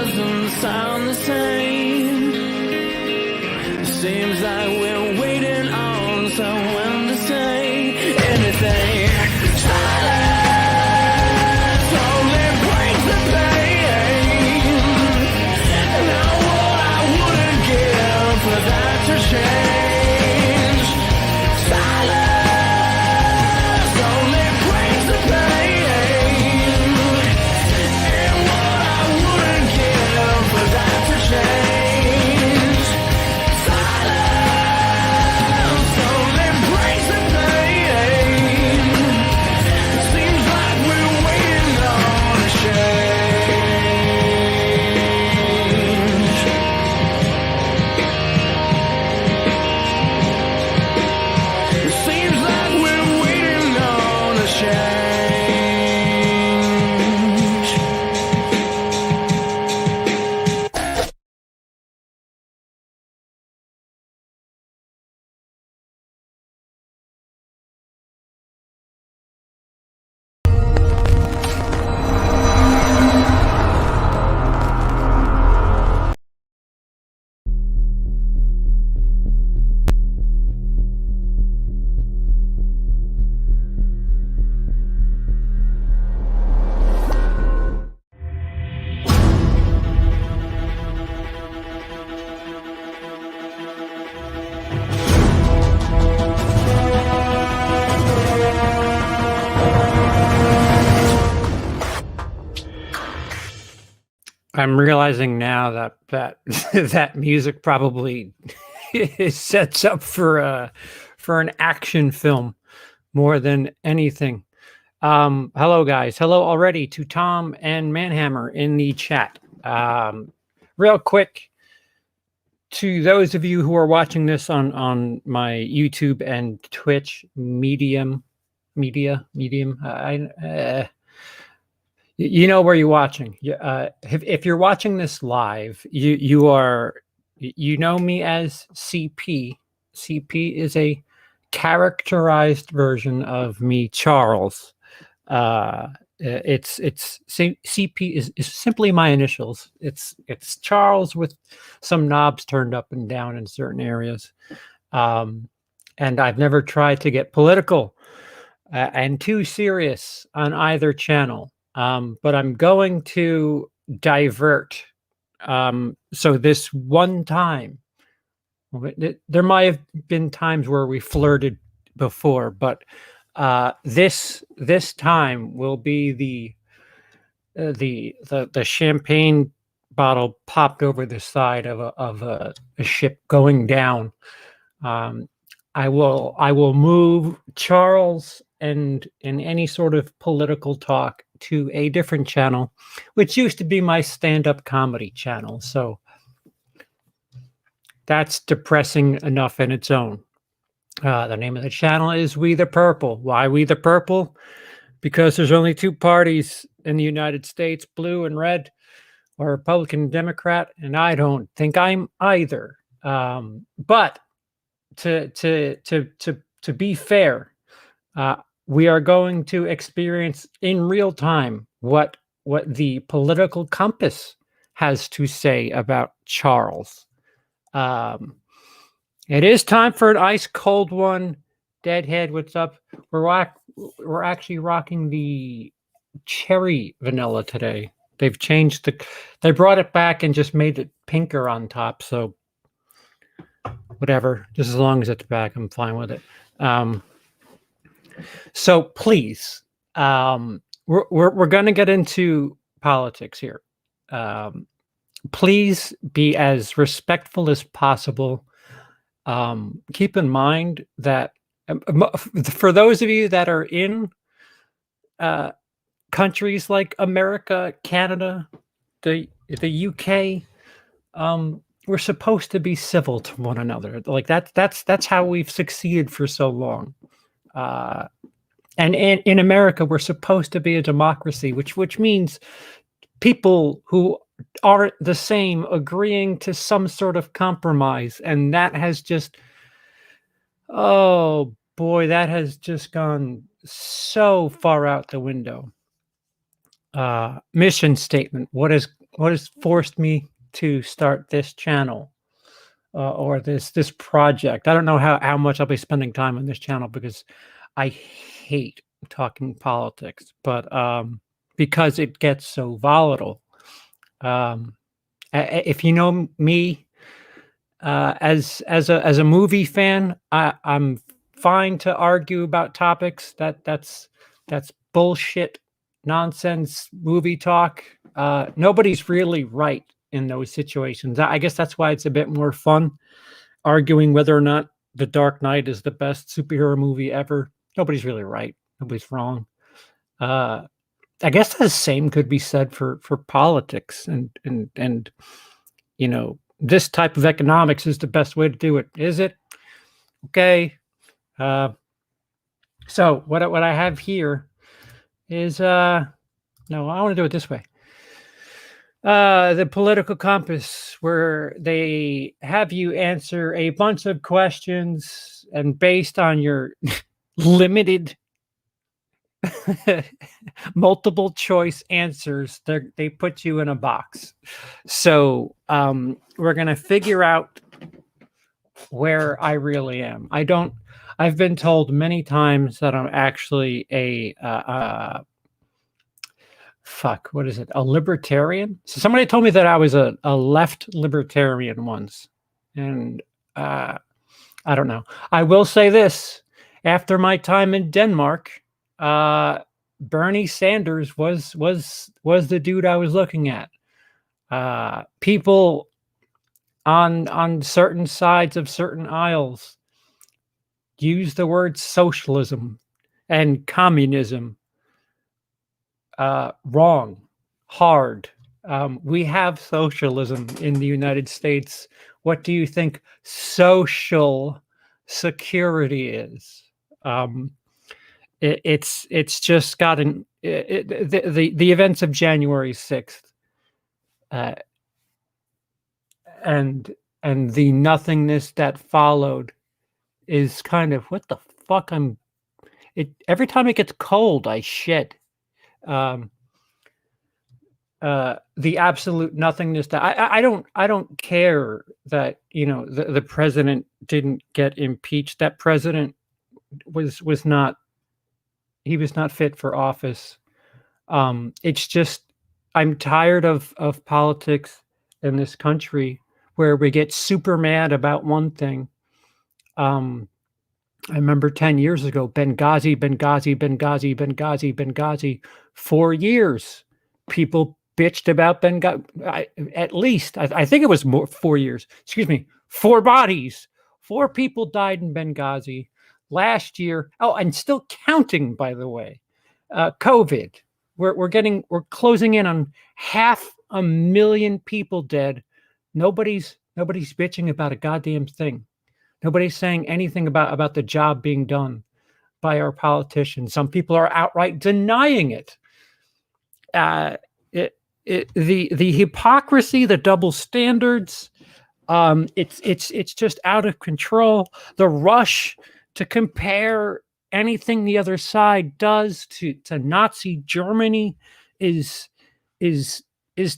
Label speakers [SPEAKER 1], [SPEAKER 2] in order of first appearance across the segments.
[SPEAKER 1] doesn't sound the same. Seems like we're waiting on someone to say anything. Silence only brings the pain. Now what I wouldn't give for that to change. Silence only brings the pain. And what I wouldn't give for that to change. Silence only brings the pain. Seems like we're waiting on a change. Seems like we're waiting on a change.
[SPEAKER 2] I'm realizing now that that music probably sets up for an action film more than anything. Hello guys. Hello already to Tom and Manhammer in the chat. Real quick, to those of you who are watching this on my YouTube and Twitch medium, you know where you're watching. If you're watching this live, you know me as CP. CP is a characterized version of me, Charles. CP is simply my initials. It's Charles with some knobs turned up and down in certain areas. And I've never tried to get political and too serious on either channel. But I'm going to divert. So this one time, there might have been times where we flirted before, but this time will be the champagne bottle popped over the side of a ship going down. I will move Charles and any sort of political talk to a different channel, which used to be my stand-up comedy channel. So that's depressing enough in its own. The name of the channel is We the Purple. Why We the Purple? Because there's only two parties in the United States, blue and red, or Republican and Democrat, and I don't think I'm either. But to be fair, we are going to experience in real time what the political compass has to say about Charles. It is time for an ice cold one. Deadhead, what's up? We're actually rocking the cherry vanilla today. They've changed they brought it back and just made it pinker on top. So whatever, just as long as it's back, I'm fine with it. So please, we're going to get into politics here. Please be as respectful as possible. Keep in mind that for those of you that are in countries like America, Canada, the UK, we're supposed to be civil to one another. Like that's how we've succeeded for so long. And in America, we're supposed to be a democracy, which means people who aren't the same agreeing to some sort of compromise. And that has just, oh boy, that has just gone so far out the window. Mission statement. What forced me to start this channel, or this project. I don't know how much I'll be spending time on this channel because I hate talking politics, but because it gets so volatile. Um, if you know me, as a movie fan, I'm fine to argue about topics. That's bullshit, nonsense movie talk. Nobody's really right in those situations. I guess that's why it's a bit more fun arguing whether or not The Dark Knight is the best superhero movie ever. Nobody's really right. Nobody's wrong. Uh, I guess the same could be said for politics and this type of economics is the best way to do it. Is it? Okay. Uh, so what I have here is no, I want to do it this way. The political compass, where they have you answer a bunch of questions, and based on your limited multiple choice answers, they put you in a box. So we're gonna figure out where I really am. I've been told many times that I'm actually what is it? A libertarian? So somebody told me that I was a left libertarian once. And I don't know. I will say this. After my time in Denmark, Bernie Sanders was the dude I was looking at. People on certain sides of certain aisles use the word socialism and communism wrong, hard. We have socialism in the United States. What do you think social security is? It's just gotten the events of January 6th, uh, and the nothingness that followed is kind of what the fuck. Every time it gets cold, I shit. The absolute nothingness that I don't care that the president didn't get impeached. That president was not fit for office. It's just I'm tired of politics in this country where we get super mad about one thing. I remember 10 years ago, Benghazi, Benghazi, Benghazi, Benghazi, Benghazi. 4 years, people bitched about Benghazi. At least, I think it was more 4 years. Excuse me, 4 bodies. 4 people died in Benghazi last year. Oh, and still counting, by the way. COVID. We're closing in on 500,000 people dead. Nobody's bitching about a goddamn thing. Nobody's saying anything about the job being done by our politicians. Some people are outright denying it. The hypocrisy, the double standards, it's just out of control. The rush to compare anything the other side does to Nazi Germany is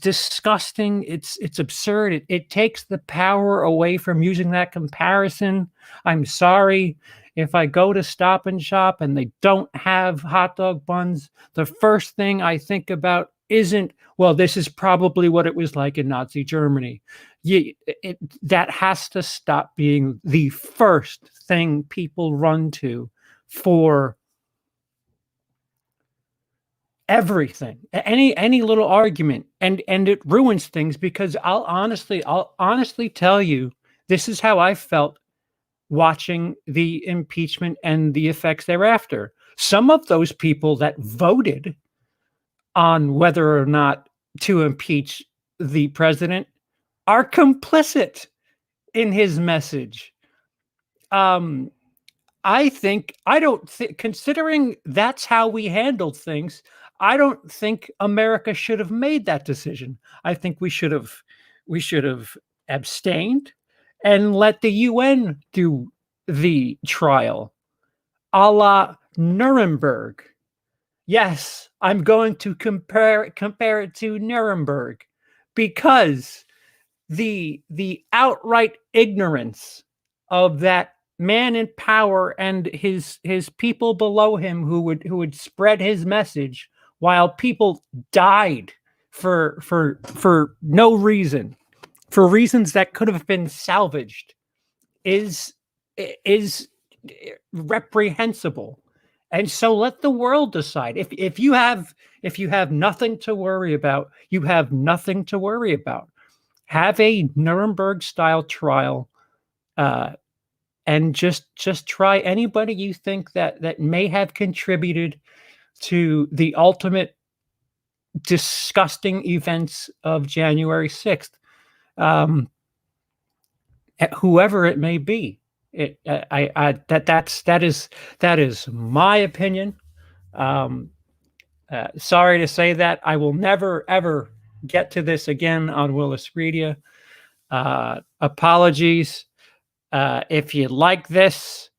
[SPEAKER 2] disgusting. It's absurd. It takes the power away from using that comparison. I'm sorry. If I go to Stop and Shop and they don't have hot dog buns, the first thing I think about isn't, well, this is probably what it was like in Nazi Germany. That has to stop being the first thing people run to for everything, any little argument, and it ruins things, because I'll honestly tell you, this is how I felt watching the impeachment and the effects thereafter. Some of those people that voted on whether or not to impeach the president are complicit in his message. Considering that's how we handled things, I don't think America should have made that decision. I think we should have abstained and let the UN do the trial, a la Nuremberg. Yes, I'm going to compare it to Nuremberg, because the outright ignorance of that man in power and his people below him who would spread his message while people died for no reason, for reasons that could have been salvaged, is reprehensible. And so let the world decide. If you have nothing to worry about, you have nothing to worry about. Have a Nuremberg style trial, and just try anybody you think that may have contributed to the ultimate disgusting events of January 6th. Whoever it may be. That is my opinion. Sorry to say that. I will never ever get to this again on WILIscredia. Apologies. If you like this,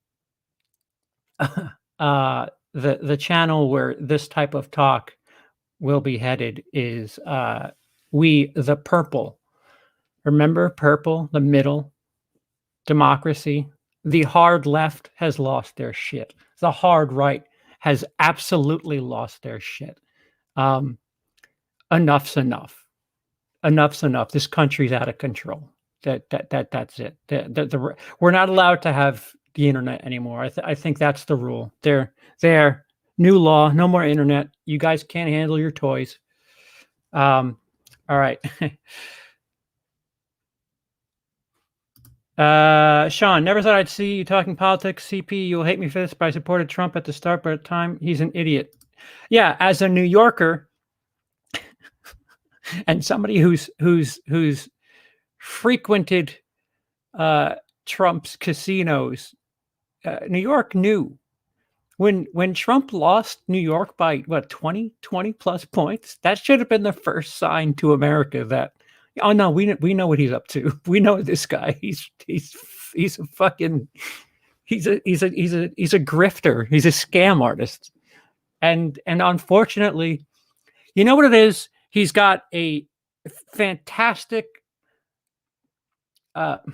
[SPEAKER 2] the channel where this type of talk will be headed is We the Purple. Remember purple, the middle, democracy. The hard left has lost their shit. The hard right has absolutely lost their shit. Enough's enough. Enough's enough. This country's out of control. That's it. We're not allowed to have the internet anymore. I think that's the rule. There. New law. No more internet. You guys can't handle your toys. All right. Sean, never thought I'd see you talking politics. CP, you'll hate me for this, but I supported Trump at the start, but at the time, he's an idiot. Yeah, as a New Yorker and somebody who's frequented Trump's casinos, New York knew when Trump lost New York by what 20 plus points. That should have been the first sign to America that, oh no, we know what he's up to. We know this guy. He's a fucking he's a grifter. He's a scam artist. And unfortunately, you know what it is? He's got a fantastic let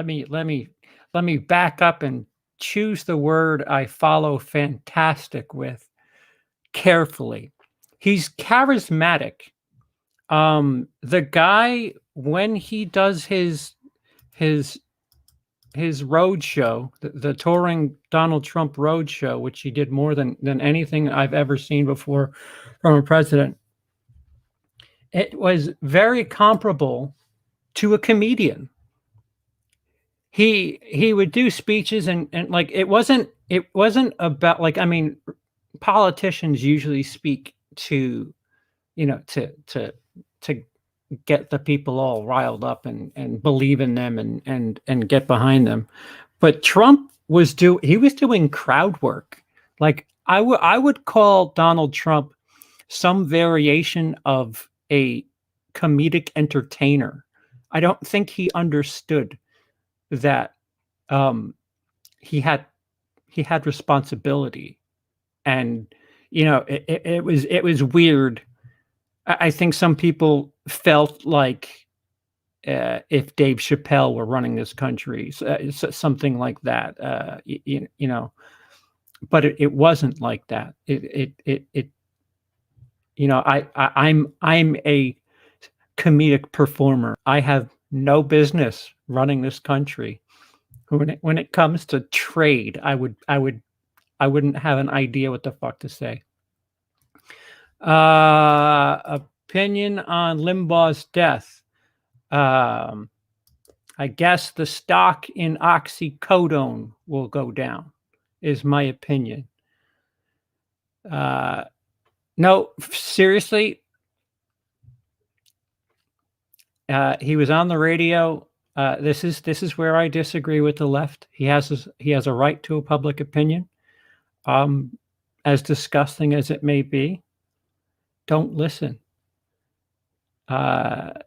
[SPEAKER 2] me back up and choose the word I follow fantastic with carefully. He's charismatic. The guy, when he does his road show, the touring Donald Trump road show, which he did more than anything I've ever seen before from a president, it was very comparable to a comedian. He would do speeches and like it wasn't about, like, I mean, politicians usually speak to, you know, to get the people all riled up and believe in them and get behind them. But Trump was doing crowd work. Like I would call Donald Trump some variation of a comedic entertainer. I don't think he understood that he had responsibility, and you know it was weird. I think some people felt like if Dave Chappelle were running this country, something like that, you know, but it wasn't like that. It you know, I'm a comedic performer. I have no business running this country. When it comes to trade, I wouldn't have an idea what the fuck to say. Opinion on Limbaugh's death. I guess the stock in oxycodone will go down, is my opinion. No, seriously. He was on the radio. This is where I disagree with the left. He has a right to a public opinion, as disgusting as it may be. Don't listen.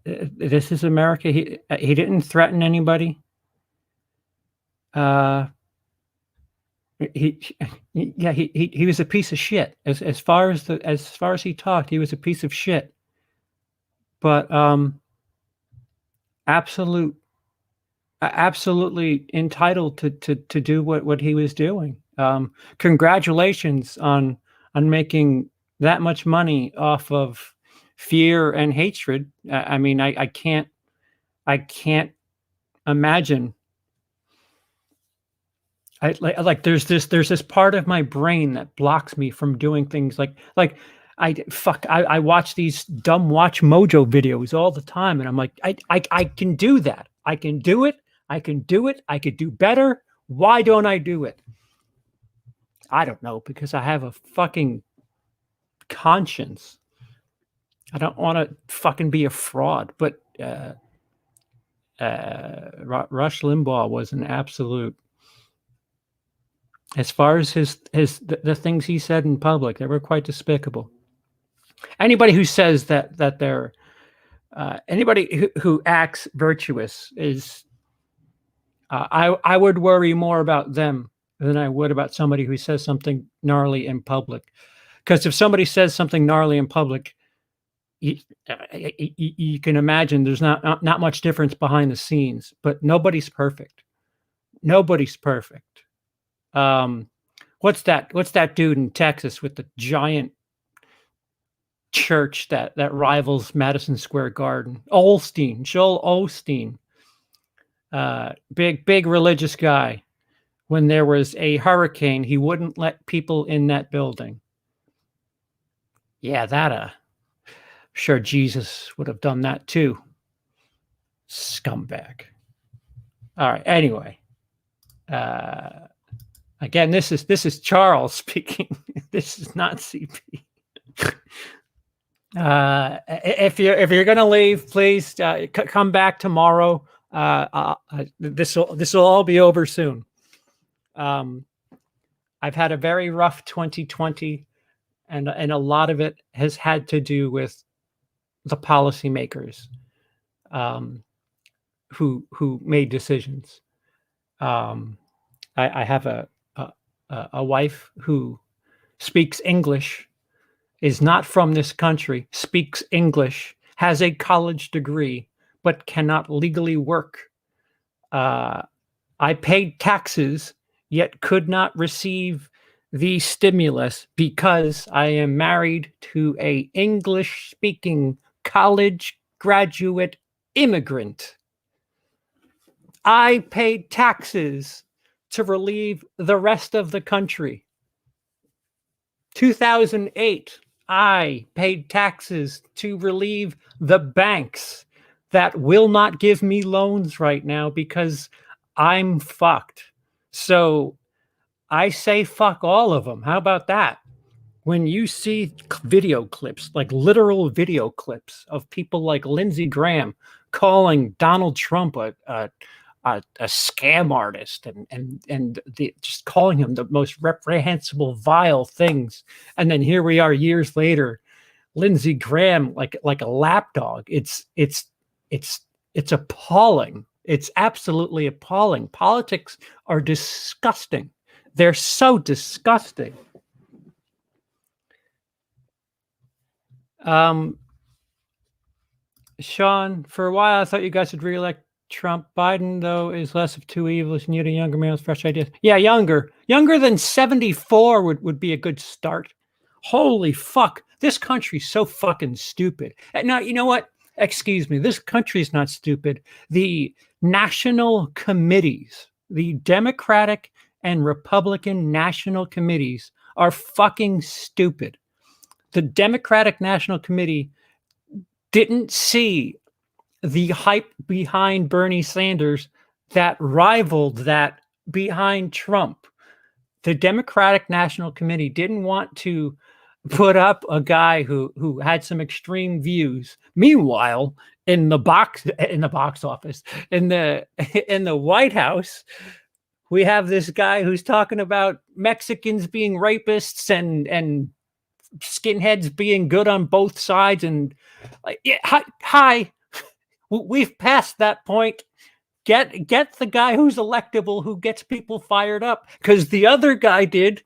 [SPEAKER 2] This is America. He didn't threaten anybody. He was a piece of shit. As far as he talked, he was a piece of shit. but absolute absolutely entitled to do what he was doing. Congratulations on making that much money off of fear and hatred. I mean, I can't imagine. Like there's this part of my brain that blocks me from doing things like I watch these dumb Watch Mojo videos all the time, and I'm like, I can do that. I can do it. I can do it. I could do better. Why don't I do it? I don't know, because I have a fucking conscience. I don't want to fucking be a fraud, but Rush Limbaugh was an absolute. As far as the things he said in public, they were quite despicable. Anybody who says that they're anybody who acts virtuous is I would worry more about them than I would about somebody who says something gnarly in public. Because if somebody says something gnarly in public, you can imagine there's not much difference behind the scenes. But nobody's perfect. Nobody's perfect. What's that dude in Texas with the giant church that rivals Madison Square Garden? Joel Osteen, big religious guy. When there was a hurricane, he wouldn't let people in that building. Yeah, sure Jesus would have done that too. Scumbag. All right. Anyway, again, this is Charles speaking. This is not CP. If you're gonna leave, please come back tomorrow. This will all be over soon. I've had a very rough 2020, and a lot of it has had to do with the policymakers who made decisions. I have a wife who speaks English, is not from this country, speaks English, has a college degree, but cannot legally work. I paid taxes, yet could not receive the stimulus because I am married to a English-speaking college graduate immigrant. I paid taxes to relieve the rest of the country. 2008, I paid taxes to relieve the banks that will not give me loans right now because I'm fucked. So I say fuck all of them. How about that? When you see video clips, like literal video clips of people like Lindsey Graham calling Donald Trump a scam artist and just calling him the most reprehensible, vile things, and then here we are years later, Lindsey Graham like a lapdog. It's appalling. It's absolutely appalling. Politics are disgusting. They're so disgusting. Sean, for a while I thought you guys would reelect Trump. Biden, though, is less of two evils and you need a younger man with fresh ideas. Yeah, younger than 74 would be a good start. Holy fuck. This country's so fucking stupid. Now, you know what? Excuse me. This country's not stupid. The national committees, the Democratic and Republican national committees are fucking stupid. The Democratic National Committee didn't see the hype behind Bernie Sanders that rivaled that behind Trump. The Democratic National Committee didn't want to put up a guy who had some extreme views. Meanwhile, in the box office, in the White House, we have this guy who's talking about Mexicans being rapists and skinheads being good on both sides, and like, yeah, hi, we've passed that point. Get the guy who's electable, who gets people fired up, because the other guy did,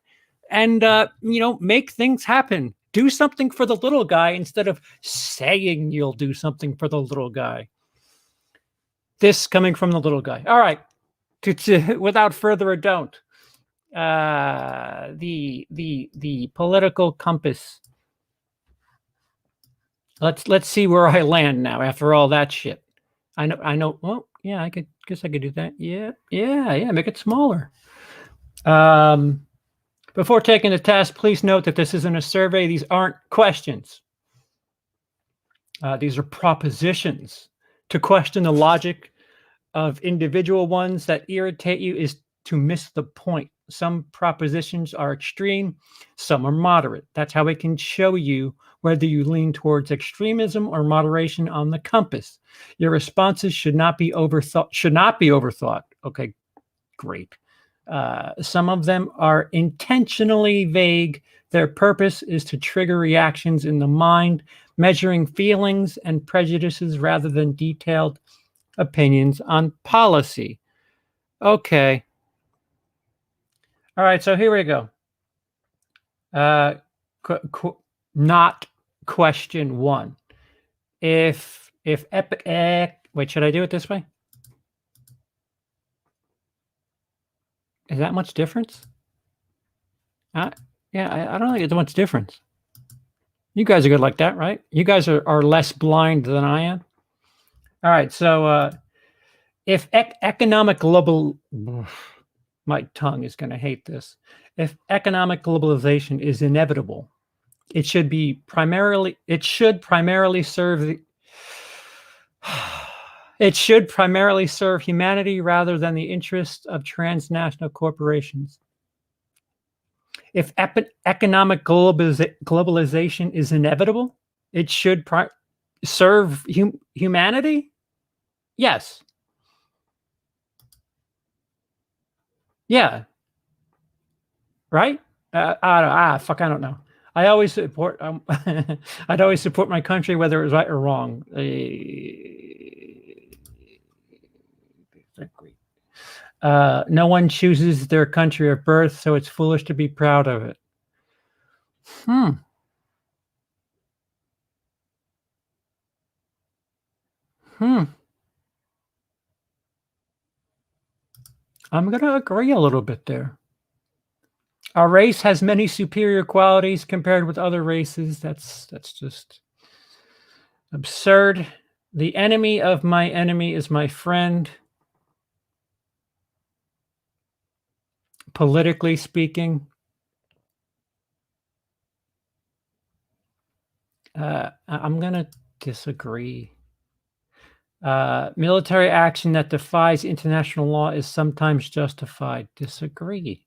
[SPEAKER 2] and make things happen. Do something for the little guy instead of saying you'll do something for the little guy. This coming from the little guy. All right. Without further ado, the political compass. Let's see where I land now after all that shit. I know. Well, yeah, I guess I could do that. Yeah. Make it smaller. Before taking the test, please note that this isn't a survey. These aren't questions. These are propositions. To question the logic of individual ones that irritate you is to miss the point. Some propositions are extreme, some are moderate. That's how it can show you whether you lean towards extremism or moderation on the compass. Your responses should not be overthought. Okay, great. Some of them are intentionally vague. Their purpose is to trigger reactions in the mind, measuring feelings and prejudices rather than detailed opinions on policy. Okay. All right, so here we go. Not question one. If wait, should I do it this way? Is that much difference? Yeah, I don't think it's much difference. You guys are good like that, right? You guys are less blind than I am. All right, so if economic global, my tongue is going to hate this. If economic globalization is inevitable, it should primarily serve it should primarily serve humanity rather than the interests of transnational corporations. If economic globalization is inevitable, it should serve humanity? Yes. Yeah. Right? I don't know. I always support. I'd always support my country, whether it was right or wrong. No one chooses their country of birth, so it's foolish to be proud of it. I'm going to agree a little bit there. Our race has many superior qualities compared with other races. That's just absurd. The enemy of my enemy is my friend. Politically speaking, I'm going to disagree. Military action that defies international law is sometimes justified. Disagree.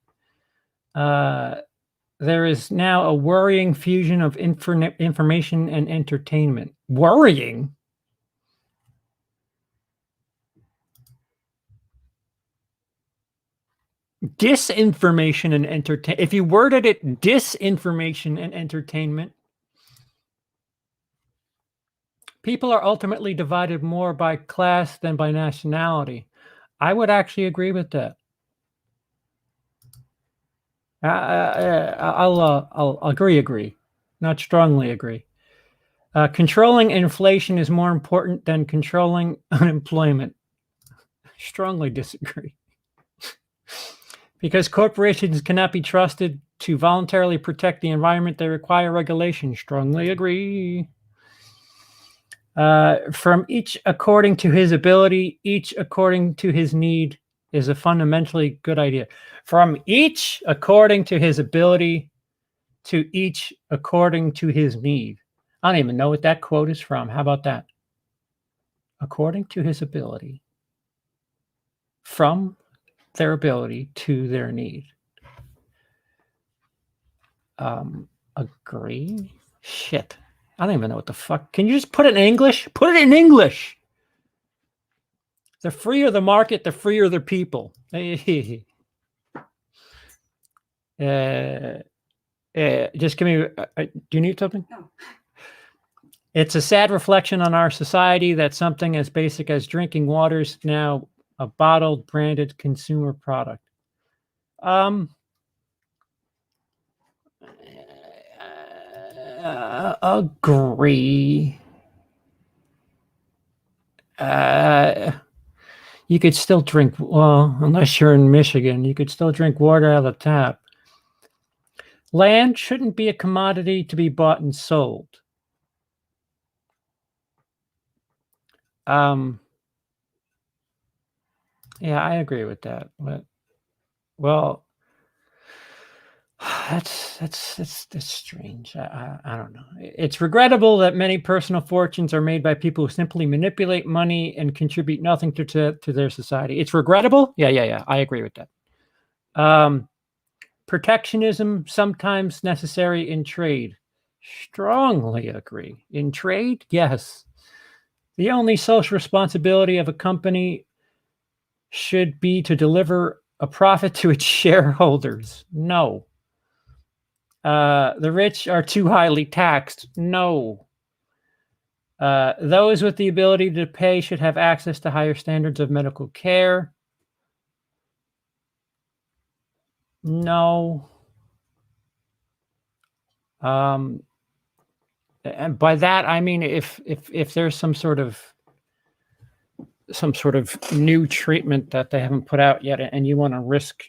[SPEAKER 2] There is now a worrying fusion of information and entertainment. Worrying? Disinformation and entertainment. If you worded it disinformation and entertainment, people are ultimately divided more by class than by nationality. I would actually agree with that. I'll agree, not strongly agree. Controlling inflation is more important than controlling unemployment. Strongly disagree. Because corporations cannot be trusted to voluntarily protect the environment, they require regulation. Strongly agree. From each according to his ability, each according to his need is a fundamentally good idea. From each according to his ability to each according to his need. I don't even know what that quote is from. How about that? According to his ability, from their ability to their need. Agree? Shit. I don't even know what the fuck. Can you just put it in English? Put it in English. The freer the market, the freer the people. Just give me. Do you need something?
[SPEAKER 3] No.
[SPEAKER 2] It's a sad reflection on our society that something as basic as drinking water is now a bottled, branded consumer product. Agree. You could still drink, well, unless you're in Michigan, you could still drink water out of the tap. Land shouldn't be a commodity to be bought and sold. Yeah, I agree with that. But, well, that's strange. I don't know. It's regrettable that many personal fortunes are made by people who simply manipulate money and contribute nothing to their society. It's regrettable. Yeah. I agree with that. Protectionism sometimes necessary in trade. Strongly agree. In trade, yes. The only social responsibility of a company should be to deliver a profit to its shareholders. No. The rich are too highly taxed. No. Those with the ability to pay should have access to higher standards of medical care. No. And by that I mean if there's some sort of new treatment that they haven't put out yet, and you want to risk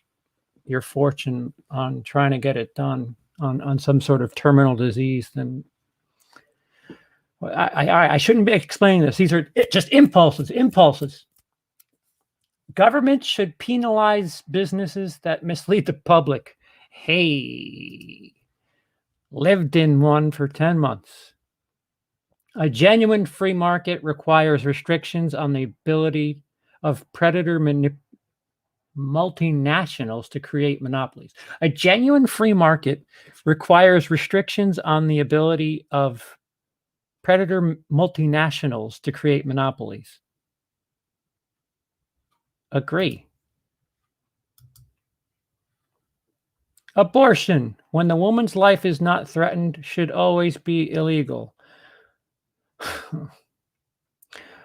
[SPEAKER 2] your fortune on trying to get it done on some sort of terminal disease, then I shouldn't be explaining this. These are just impulses. Government should penalize businesses that mislead the public. Hey, lived in one for 10 months. A genuine free market requires restrictions on the ability of predator multinationals to create monopolies. A genuine free market requires restrictions on the ability of predator multinationals to create monopolies. Agree. Abortion, when the woman's life is not threatened, should always be illegal.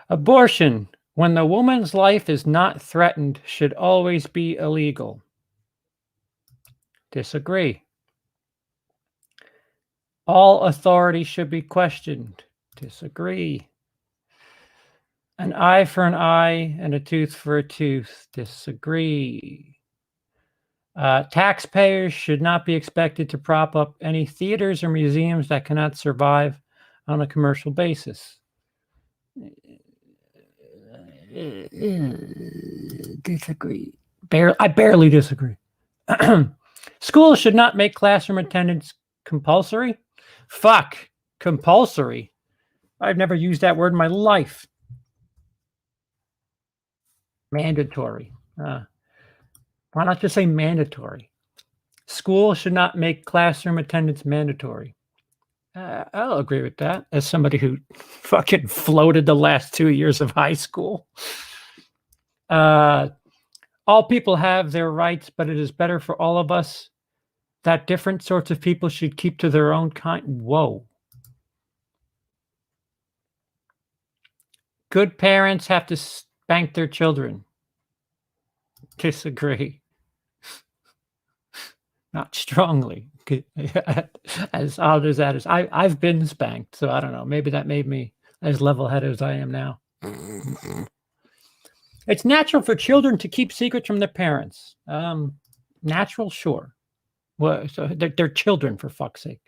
[SPEAKER 2] Abortion, when the woman's life is not threatened, should always be illegal. Disagree. All authority should be questioned. Disagree. An eye for an eye and a tooth for a tooth. Disagree. Taxpayers should not be expected to prop up any theaters or museums that cannot survive on a commercial basis. Disagree. I barely disagree. Schools should not make classroom attendance compulsory. Fuck, compulsory. I've never used that word in my life. Mandatory. Why not just say mandatory? School should not make classroom attendance mandatory. I'll agree with that as somebody who fucking floated the last 2 years of high school. All people have their rights, but it is better for all of us that different sorts of people should keep to their own kind. Whoa. Good parents have to spank their children. Disagree. Not strongly. As odd as that is, I've been spanked, so I don't know. Maybe that made me as level-headed as I am now. It's natural for children to keep secrets from their parents. Natural, sure. Well, so they're children, for fuck's sake.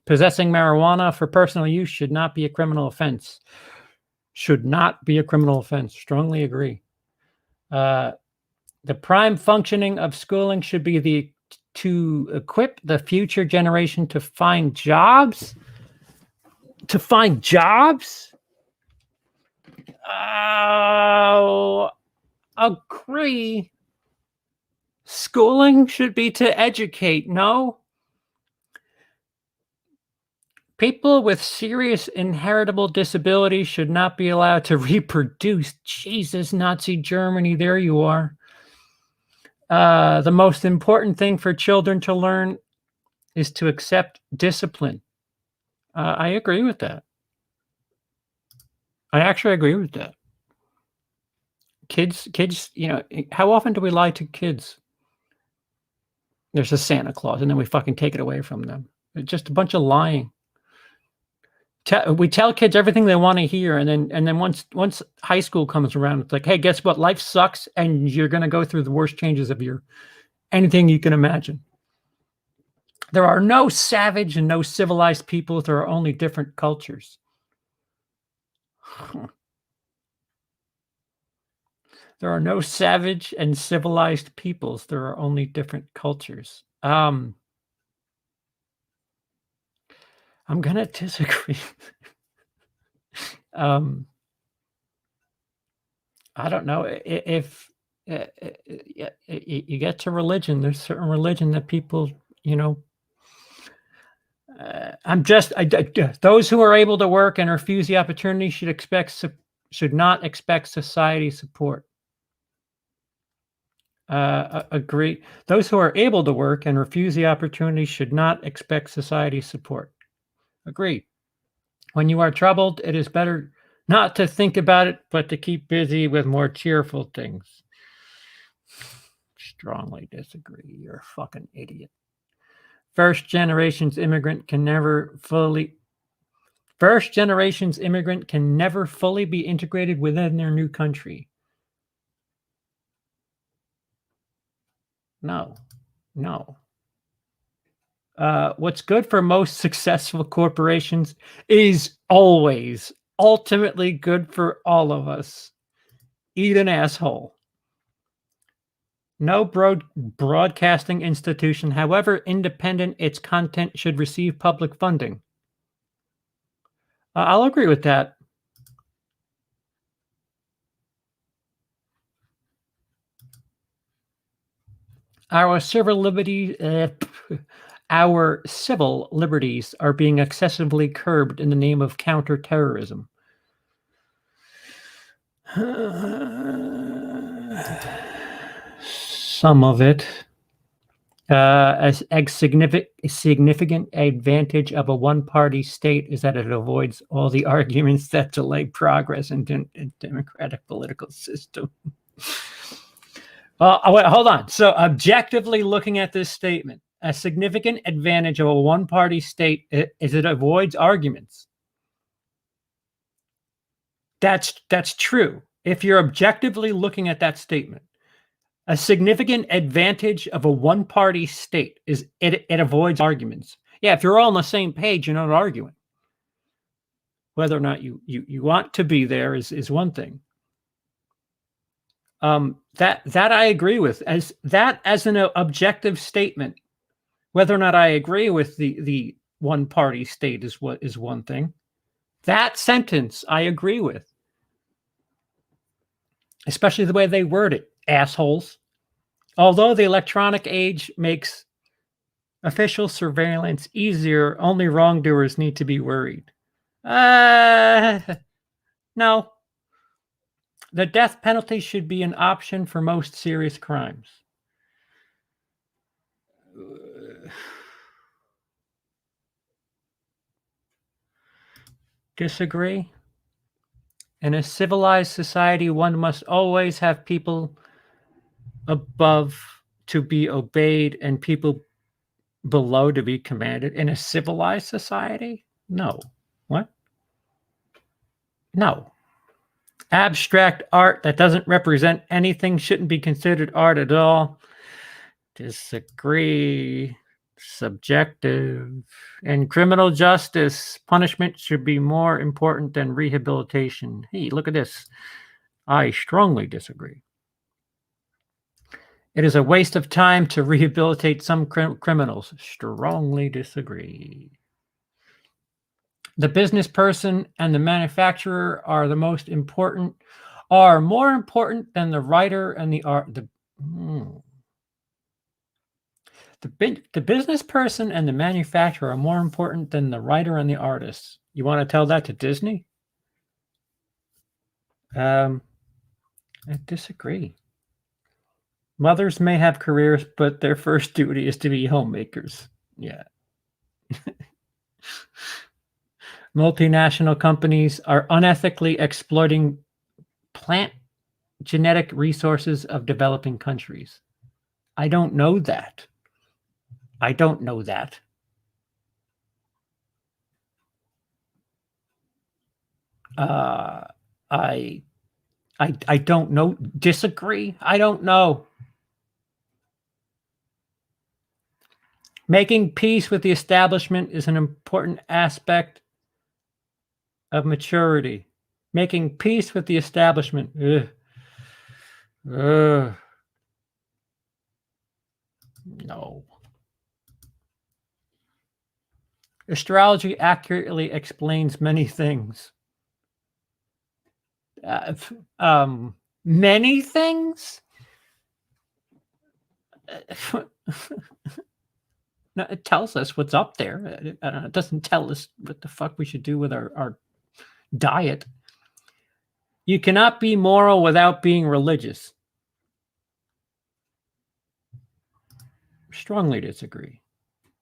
[SPEAKER 2] Possessing marijuana for personal use should not be a criminal offense. Should not be a criminal offense. Strongly agree. The prime functioning of schooling should be to equip the future generation to find jobs. To find jobs? Agree. Schooling should be to educate. No. People with serious inheritable disabilities should not be allowed to reproduce. Jesus, Nazi Germany, there you are. The most important thing for children to learn is to accept discipline. I agree with that. I actually agree with that. Kids, how often do we lie to kids? There's a Santa Claus, and then we fucking take it away from them. It's just a bunch of lying. We tell kids everything they want to hear, and then once high school comes around, it's like, hey, guess what? Life sucks, and you're going to go through the worst changes of your anything you can imagine. There are no savage and no civilized peoples. There are only different cultures. There are no savage and civilized peoples. There are only different cultures. I'm gonna disagree. um, I don't know if you get to religion. There's certain religion that people, you know. Those who are able to work and refuse the opportunity should not expect society support. Agree. Those who are able to work and refuse the opportunity should not expect society support. Agree. When you are troubled, it is better not to think about it, but to keep busy with more cheerful things. Strongly disagree. You're a fucking idiot. First generations immigrant can never fully be integrated within their new country. No. What's good for most successful corporations is always ultimately good for all of us. Eat an asshole. No broadcasting institution, however independent its content, should receive public funding. I'll agree with that. Our civil liberties are being excessively curbed in the name of counterterrorism. Some of it. A significant advantage of a one-party state is that it avoids all the arguments that delay progress in democratic political system. Wait, hold on. So, objectively looking at this statement, a significant advantage of a one-party state is it avoids arguments. That's true. If you're objectively looking at that statement, a significant advantage of a one-party state is it avoids arguments. Yeah, if you're all on the same page, you're not arguing. Whether or not you want to be there is one thing. That I agree with as an objective statement. Whether or not I agree with the one-party state is one thing. That sentence I agree with, especially the way they word it, assholes. Although the electronic age makes official surveillance easier, only wrongdoers need to be worried. No. The death penalty should be an option for most serious crimes. Disagree? In a civilized society, one must always have people above to be obeyed and people below to be commanded. In a civilized society? No. What? No. Abstract art that doesn't represent anything shouldn't be considered art at all. Disagree. Subjective. In criminal justice, punishment should be more important than rehabilitation. Hey, look at this. I strongly disagree. It is a waste of time to rehabilitate some criminals. Strongly disagree. The business person and the manufacturer are more important than the writer and the art. The business person and the manufacturer are more important than the writer and the artist. You want to tell that to Disney? I disagree. Mothers may have careers, but their first duty is to be homemakers. Yeah. Multinational companies are unethically exploiting plant genetic resources of developing countries. I don't know that. Uh, I, I don't know. Disagree? I don't know. Making peace with the establishment is an important aspect of maturity. Making peace with the establishment. Ugh. Ugh. No. Astrology accurately explains many things. Uh, Many things? No, it tells us what's up there. I don't know, it doesn't tell us what the fuck we should do with our diet. You cannot be moral without being religious. Strongly disagree.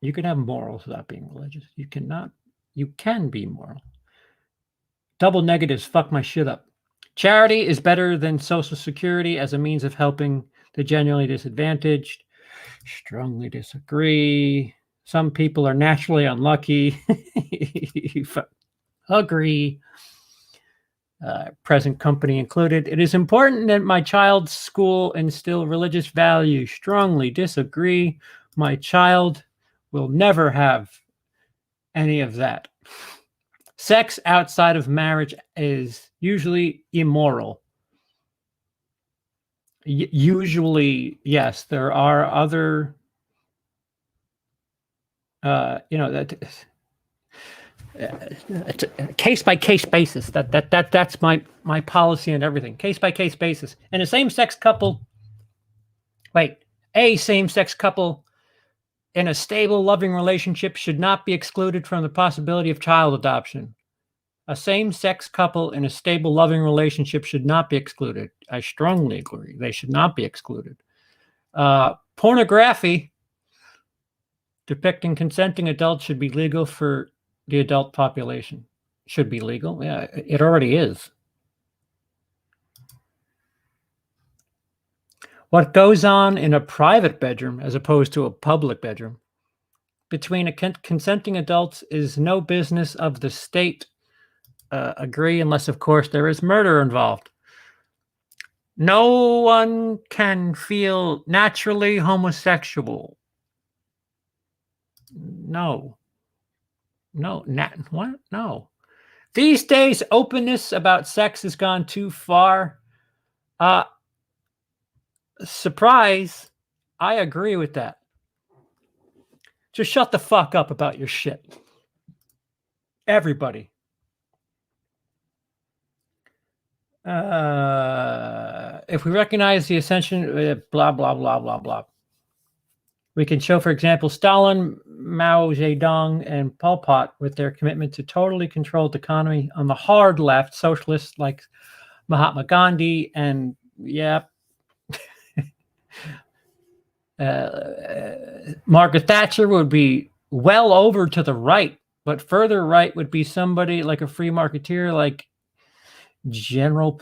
[SPEAKER 2] You can have morals without being religious. You cannot. You can be moral. Double negatives fuck my shit up. Charity is better than Social Security as a means of helping the genuinely disadvantaged. Strongly disagree. Some people are naturally unlucky. Agree. Present company included. It is important that my child's school instill religious values. Strongly disagree. My child will never have any of that. Sex outside of marriage is usually immoral. Usually, yes, there are other, that it's a case by case basis. That's my policy and everything. Case by case basis. And a same sex couple in a stable, loving relationship should not be excluded from the possibility of child adoption. A same-sex couple in a stable, loving relationship should not be excluded. I strongly agree. They should not be excluded. Pornography depicting consenting adults should be legal for the adult population. Should be legal? Yeah, it already is. What goes on in a private bedroom as opposed to a public bedroom between consenting adults is no business of the state. Agree, unless, of course, there is murder involved. No one can feel naturally homosexual. No. What? No. These days, openness about sex has gone too far. Surprise, I agree with that. Just shut the fuck up about your shit. Everybody. If we recognize the ascension, blah, blah, blah, blah, blah. We can show, for example, Stalin, Mao Zedong, and Pol Pot with their commitment to totally controlled economy on the hard left, socialists like Mahatma Gandhi, and Margaret Thatcher would be well over to the right, but further right would be somebody like a free marketeer like General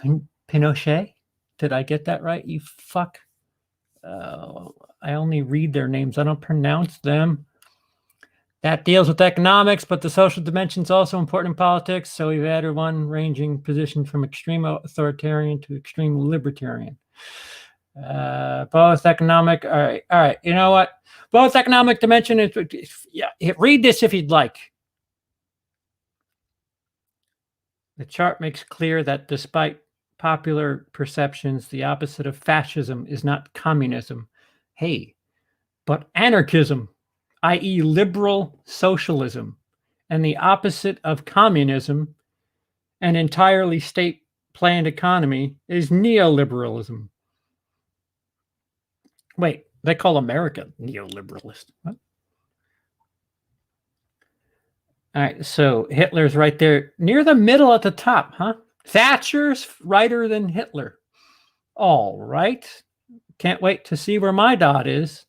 [SPEAKER 2] Pinochet. Did I get that right? You fuck. I only read their names. I don't pronounce them. That deals with economics, but the social dimension is also important in politics. So we've added one ranging position from extreme authoritarian to extreme libertarian. Both economic. All right. You know what? Both economic dimension is. Yeah. Read this if you'd like. The chart makes clear that despite popular perceptions, the opposite of fascism is not communism. Hey, but anarchism, i.e., liberal socialism, and the opposite of communism, an entirely state-planned economy, is neoliberalism. Wait, they call America neoliberalist. What? All right, so Hitler's right there, near the middle at the top, huh? Thatcher's righter than Hitler. All right. Can't wait to see where my dot is.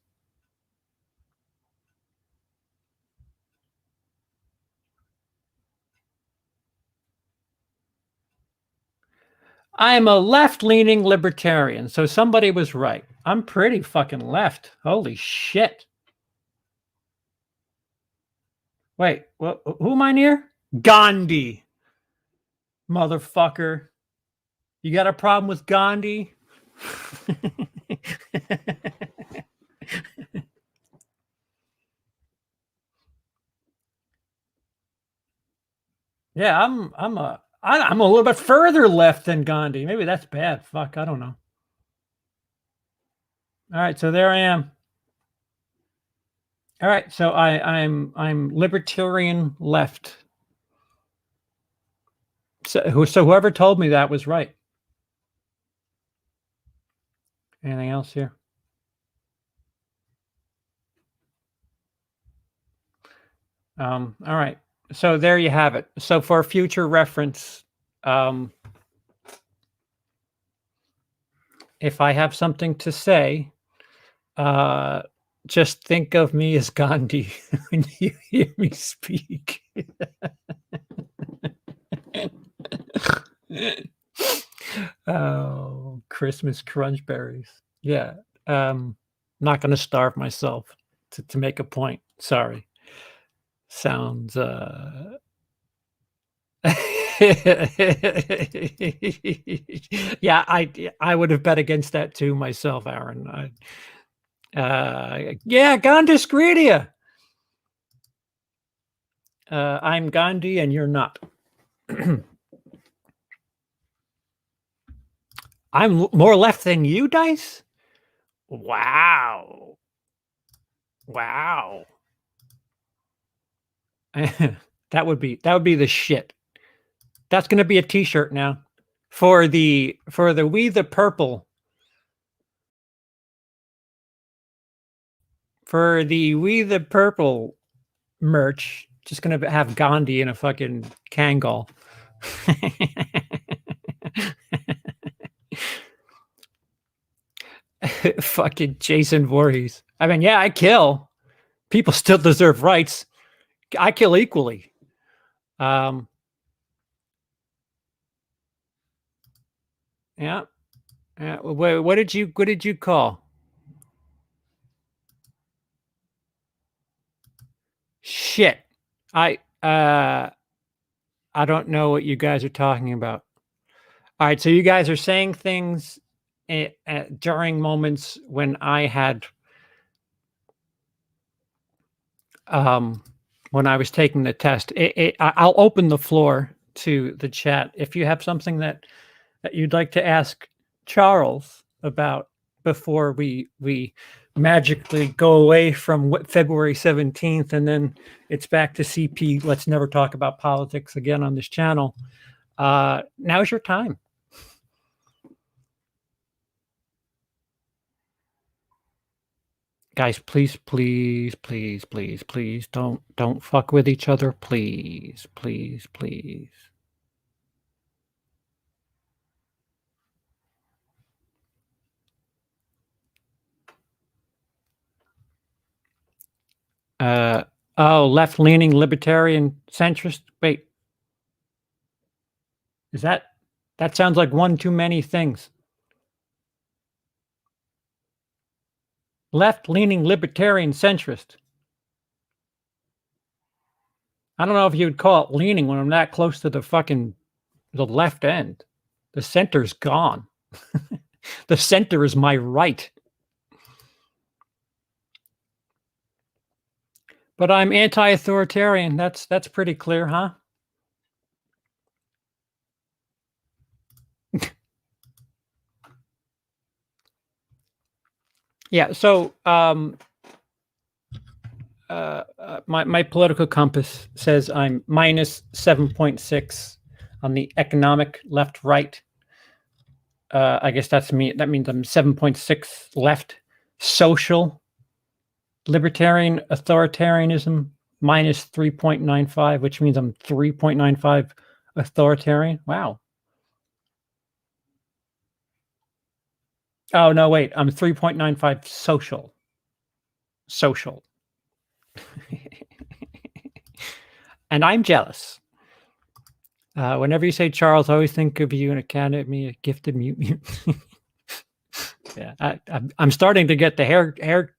[SPEAKER 2] I'm a left-leaning libertarian, so somebody was right. I'm pretty fucking left. Holy shit. Wait, who am I near? Gandhi. motherfucker. You got a problem with Gandhi? Yeah, I'm a little bit further left than Gandhi. Maybe that's bad. Fuck, I don't know. All right, so there I am. All right, so I'm libertarian left. So whoever told me that was right. Anything else here? All right. So there you have it. So for future reference, if I have something to say, just think of me as Gandhi when you hear me speak. Oh, Christmas crunch berries. Yeah. Not going to starve myself to make a point. Sorry. Sounds yeah, I would have bet against that too myself, Aaron. Yeah, WILIscredia. I'm Gandhi and you're not. I'm more left than you, Dice? Wow. Wow. that would be the shit. That's going to be a t-shirt now for the We the Purple. For the We the Purple merch, just going to have Gandhi in a fucking Kangol. Fucking Jason Voorhees. I mean, yeah, I kill. People still deserve rights. I kill equally. Yeah. Yeah. What did you call? Shit. I don't know what you guys are talking about. All right, so you guys are saying things during moments when I had when I was taking the test. I'll open the floor to the chat if you have something that you'd like to ask Charles about before we magically go away from February 17th and then it's back to CP. Let's never talk about politics again on this channel. Now's your time. Guys, please don't fuck with each other. Please. Oh, left-leaning libertarian centrist. Wait. Is that sounds like one too many things. Left-leaning libertarian centrist. I don't know if you would call it leaning when I'm that close to the left end. The center's gone. The center is my right. But I'm anti-authoritarian. That's pretty clear, huh? Yeah, so my political compass says I'm minus 7.6 on the economic left-right. I guess that's me. That means I'm 7.6 left. Social libertarian authoritarianism minus 3.95, which means I'm 3.95 authoritarian. Wow. Oh no, wait. I'm 3.95 social. And I'm jealous. Whenever you say Charles, I always think of you in Academy, a gifted mute. Yeah, I'm starting to get the hair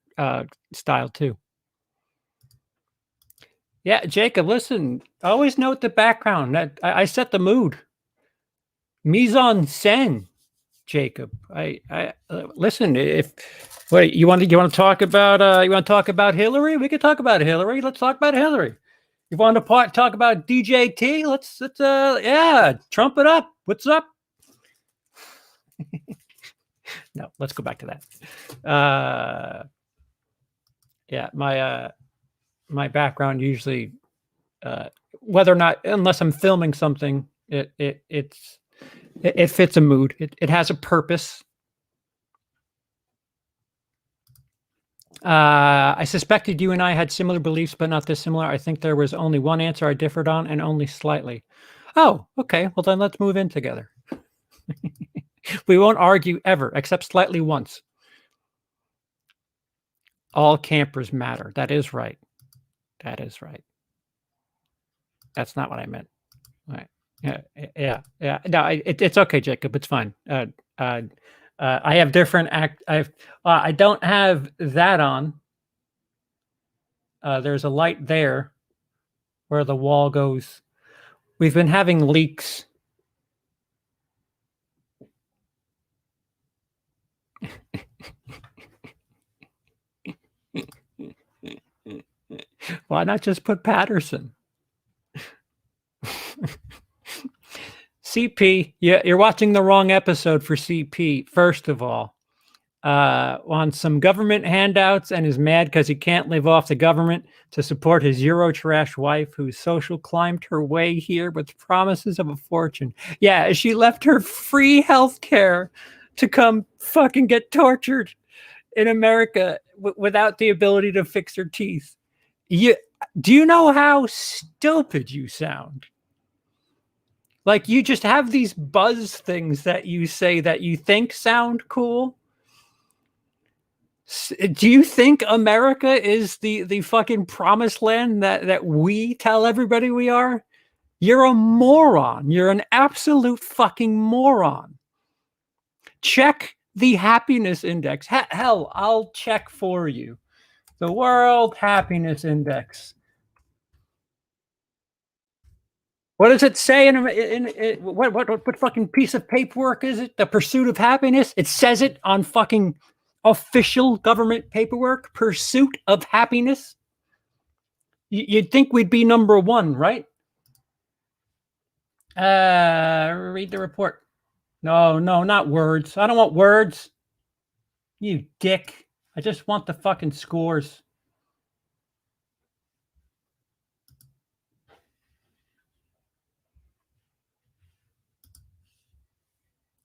[SPEAKER 2] style too. Yeah, Jacob, listen. Always note the background. I set the mood. mise en scène, Jacob. I listen. If wait, you want to talk about Hillary? We could talk about Hillary. Let's talk about Hillary. You want to talk about DJT? Let's yeah, trump it up. What's up? No, let's go back to that. Yeah, my background usually, whether or not, unless I'm filming something, it fits a mood. It has a purpose. I suspected you and I had similar beliefs, but not this similar. I think there was only one answer I differed on, and only slightly. Oh, okay. Well, then let's move in together. We won't argue ever, except slightly once. All campers matter. That is right. That is right. That's not what I meant. Right. Yeah. No, it's okay, Jacob. It's fine. I have different I don't have that on. There's a light there where the wall goes. We've been having leaks. Why not just put Patterson? CP, yeah, you're watching the wrong episode for CP. First of all, on some government handouts and is mad because he can't live off the government to support his Eurotrash wife, whose social climbed her way here with promises of a fortune. Yeah, she left her free health care to come fucking get tortured in America without the ability to fix her teeth. Do you know how stupid you sound? Like, you just have these buzz things that you say that you think sound cool. Do you think America is the fucking promised land that we tell everybody we are? You're a moron. You're an absolute fucking moron. Check the happiness index. Hell, I'll check for you. The World Happiness Index. What does it say in what fucking piece of paperwork is it? The Pursuit of Happiness? It says it on fucking official government paperwork. Pursuit of Happiness. You'd think we'd be number one, right? Read the report. No, not words. I don't want words. You dick. I just want the fucking scores.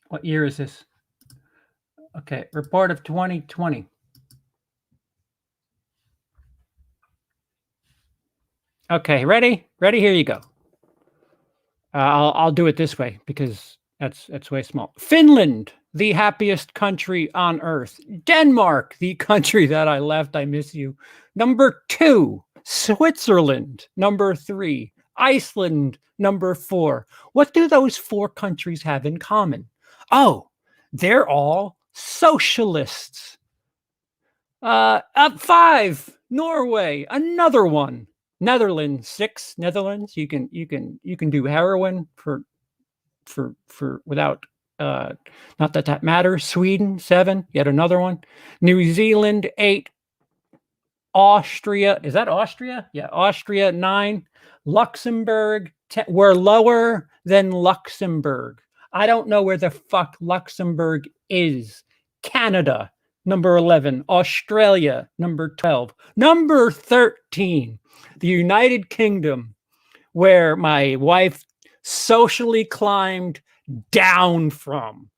[SPEAKER 2] What year is this? Okay, report of 2020. Okay, ready? Ready? Here you go. I'll do it this way because that's way small. Finland, the happiest country on earth. Denmark, the country that I left. I miss you. Number 2, Switzerland. Number 3, Iceland. Number 4. What do those 4 countries have in common? Oh, they're all socialists. Up 5, Norway. Another one. Netherlands, 6. Netherlands, you can do heroin for without not that matters. Sweden, 7, yet another one. New Zealand, 8. Austria, is that Austria? Yeah, Austria, 9. Luxembourg, 10. We're lower than Luxembourg. I don't know where the fuck Luxembourg is. Canada, number 11. Australia, number 12. Number 13, the United Kingdom, where my wife socially climbed down from.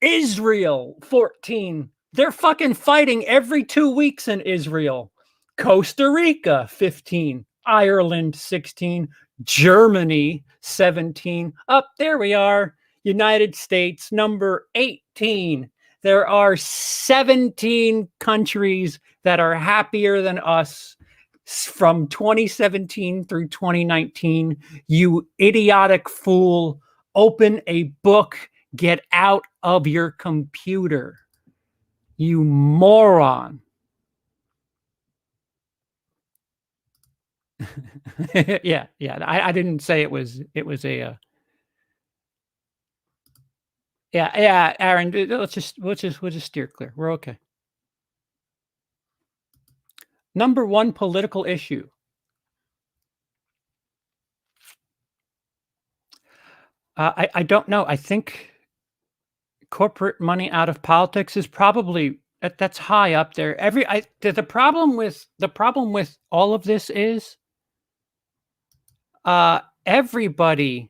[SPEAKER 2] Israel, 14. They're fucking fighting every 2 weeks in Israel. Costa Rica, 15. Ireland, 16. Germany, 17. Up there we are. United States, number 18. There are 17 countries that are happier than us from 2017 through 2019. You idiotic fool. Open a book. Get out of your computer. You moron. Yeah. I didn't say it was a Yeah, Aaron, we'll just steer clear. We're okay. Number one political issue. I don't know. I think corporate money out of politics is probably that's high up there. The problem with all of this is everybody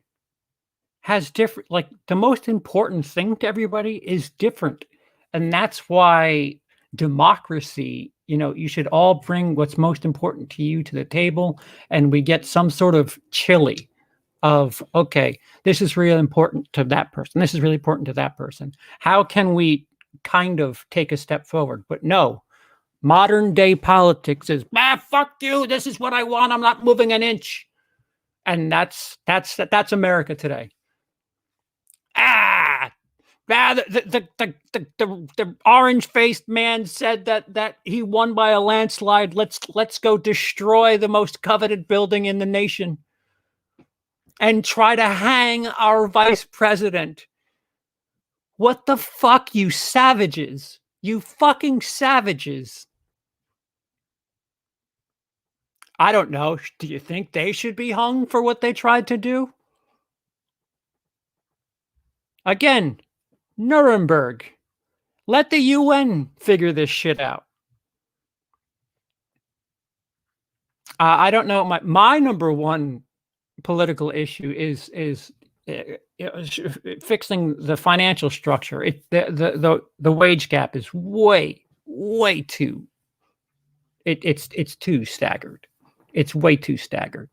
[SPEAKER 2] has different, like, the most important thing to everybody is different. And that's why democracy, you should all bring what's most important to you to the table, and we get some sort of chili of, okay, this is really important to that person. This is really important to that person. How can we kind of take a step forward? But no, modern day politics is, fuck you. This is what I want. I'm not moving an inch. And that's America today. Ah, the orange-faced man said that he won by a landslide. Let's go destroy the most coveted building in the nation and try to hang our vice president. What the fuck, you savages? You fucking savages. I don't know. Do you think they should be hung for what they tried to do? Again, Nuremberg. Let the UN figure this shit out. I don't know. My number one political issue is fixing the financial structure. The wage gap is way too. It's too staggered. It's way too staggered.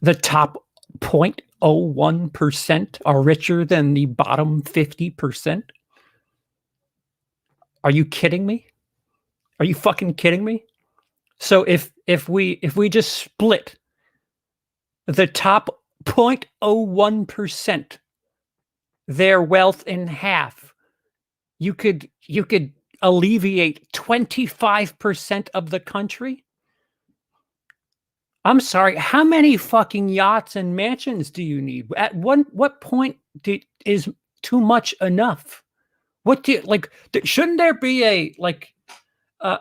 [SPEAKER 2] The top 0.01% are richer than the bottom 50%. Are you kidding me? Are you fucking kidding me? So if we just split the top 0.01% their wealth in half, you could alleviate 25% of the country. I'm sorry, how many fucking yachts and mansions do you need? At what point is too much enough? What do you like? Shouldn't there be a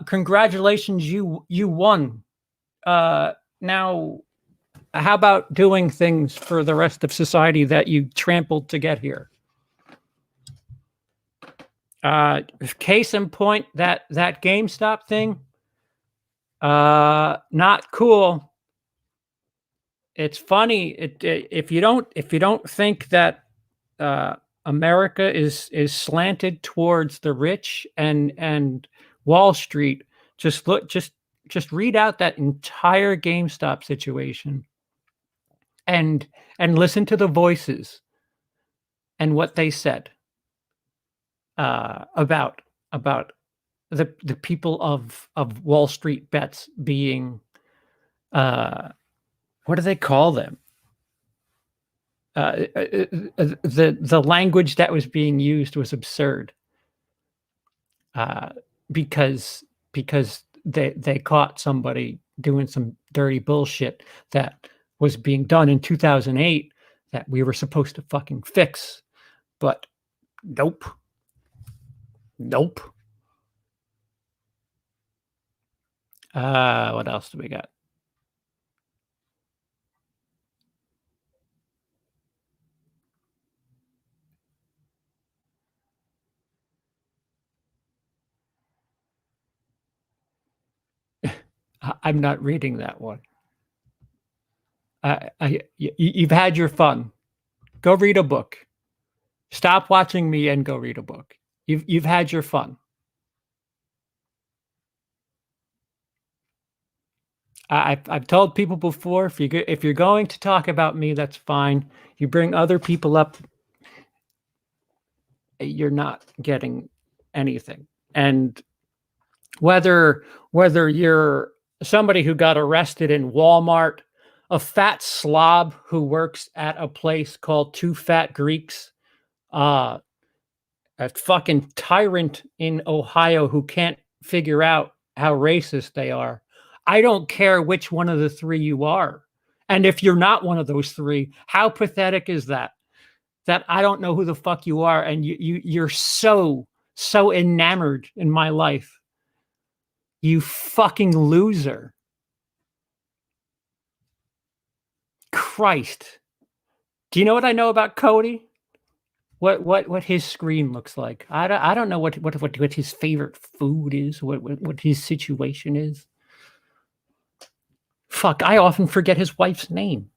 [SPEAKER 2] congratulations, you won? Now, how about doing things for the rest of society that you trampled to get here? Case in point, that GameStop thing, not cool. It's funny. If you don't think that America is slanted towards the rich and Wall Street, just read out that entire GameStop situation and listen to the voices and what they said about the people of Wall Street bets being what do they call them? The language that was being used was absurd because they caught somebody doing some dirty bullshit that was being done in 2008 that we were supposed to fucking fix, but nope. What else do we got? I'm not reading that one. You've had your fun. Go read a book. Stop watching me and go read a book. You've had your fun. I've told people before, if you're going to talk about me, that's fine. You bring other people up, you're not getting anything. And whether you're somebody who got arrested in Walmart, a fat slob who works at a place called Two Fat Greeks, a fucking tyrant in Ohio who can't figure out how racist they are. I don't care which one of the three you are. And if you're not one of those three, how pathetic is that? that I don't know who the fuck you are, and you're so enamored in my life. You fucking loser. Christ. Do you know what I know about Cody? What his screen looks like. I don't know what his favorite food is, what his situation is. Fuck, I often forget his wife's name.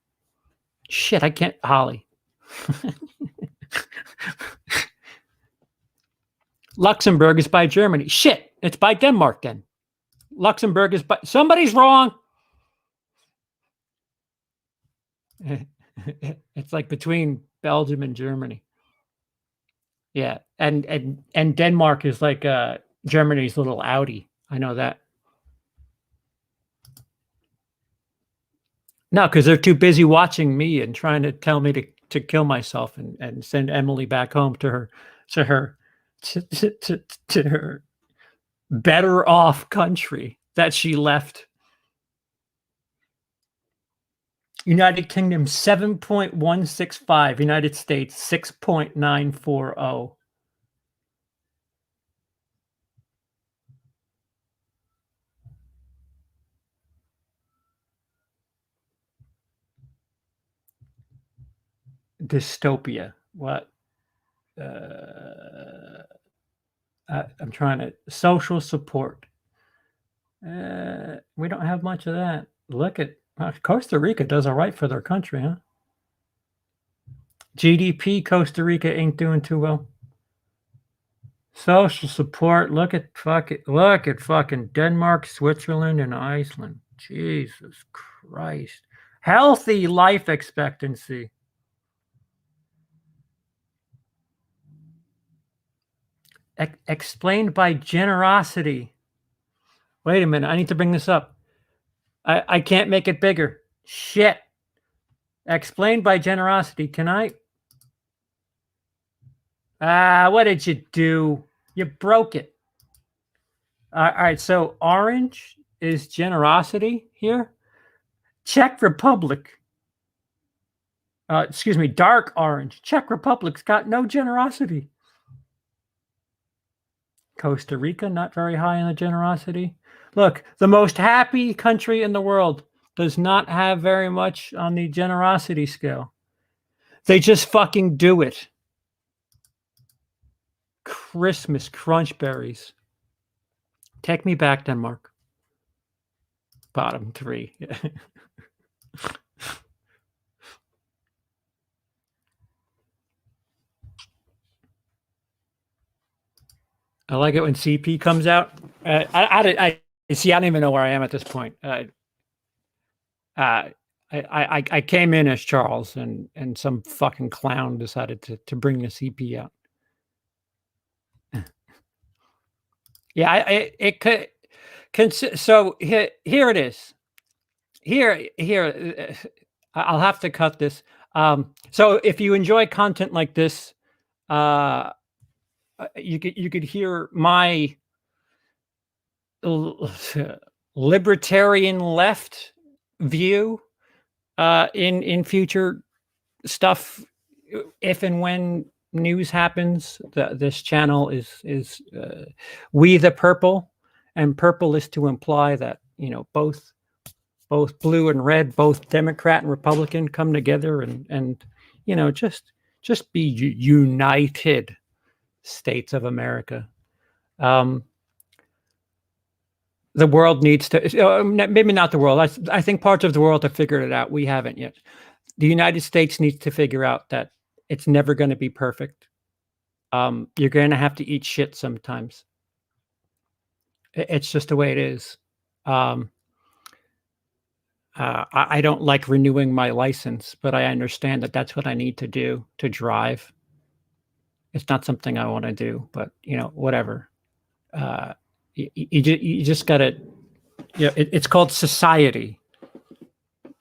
[SPEAKER 2] Shit, I can't. Holly. Luxembourg is by Germany. Shit, it's by Denmark then. Luxembourg is by. Somebody's wrong. It's like between Belgium and Germany. Yeah, and Denmark is like Germany's little Audi. I know that. No, because they're too busy watching me and trying to tell me to kill myself and send Emily back home to her to her better off country that she left. United Kingdom 7.165, United States 6.940. Dystopia. What? I'm trying to social support. We don't have much of that. Look at Costa Rica does all right for their country, huh? GDP, Costa Rica ain't doing too well. Social support. Look at fucking Denmark, Switzerland, and Iceland. Jesus Christ. Healthy life expectancy. Explained by generosity. Wait a minute. I need to bring this up. I can't make it bigger. Shit. Explained by generosity. Can I? What did you do? You broke it. All right. So orange is generosity here. Czech Republic. Excuse me, dark orange. Czech Republic's got no generosity. Costa Rica, not very high in the generosity. Look, the most happy country in the world does not have very much on the generosity scale. They just fucking do it. Christmas crunch berries. Take me back, Denmark. Bottom 3. I like it when CP comes out. I see. I don't even know where I am at this point. I came in as Charles, and some fucking clown decided to bring the CP out. Yeah, it could. So here it is. Here. I'll have to cut this. So if you enjoy content like this, you could hear my libertarian left view in future stuff. If and when news happens, this channel is we the purple, and purple is to imply that both blue and red, both Democrat and Republican come together and just be united States of America. The world needs to, maybe not the world. I think parts of the world have figured it out. We haven't yet. The United States needs to figure out that it's never going to be perfect. You're going to have to eat shit sometimes. It's just the way it is. I don't like renewing my license, but I understand that that's what I need to do to drive. It's not something I want to do, but whatever. You just gotta. It's called society.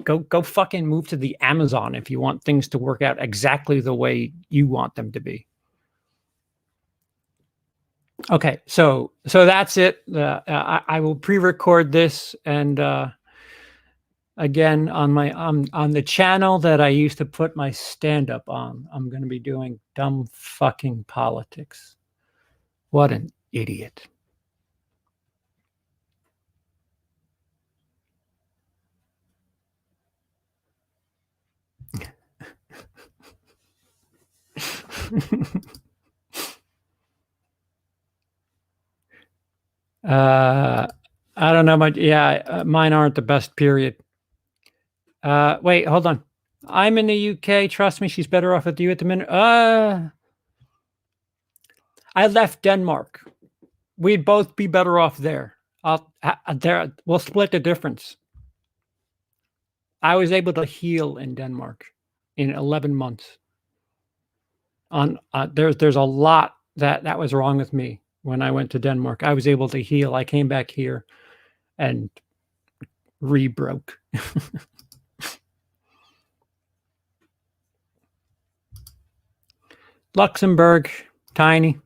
[SPEAKER 2] Go fucking move to the Amazon if you want things to work out exactly the way you want them to be. Okay, so that's it. I will pre-record this, and again on my on the channel that I used to put my stand-up on. I'm going to be doing dumb fucking politics. What an idiot. I don't know much. Yeah, mine aren't the best, period. Wait, hold on. I'm in the UK. Trust me, she's better off with you at the minute. I left Denmark. We'd both be better off there. We'll split the difference. I was able to heal in Denmark in 11 months. There's a lot that was wrong with me when I went to Denmark. I was able to heal. I came back here and re-broke. Luxembourg, tiny.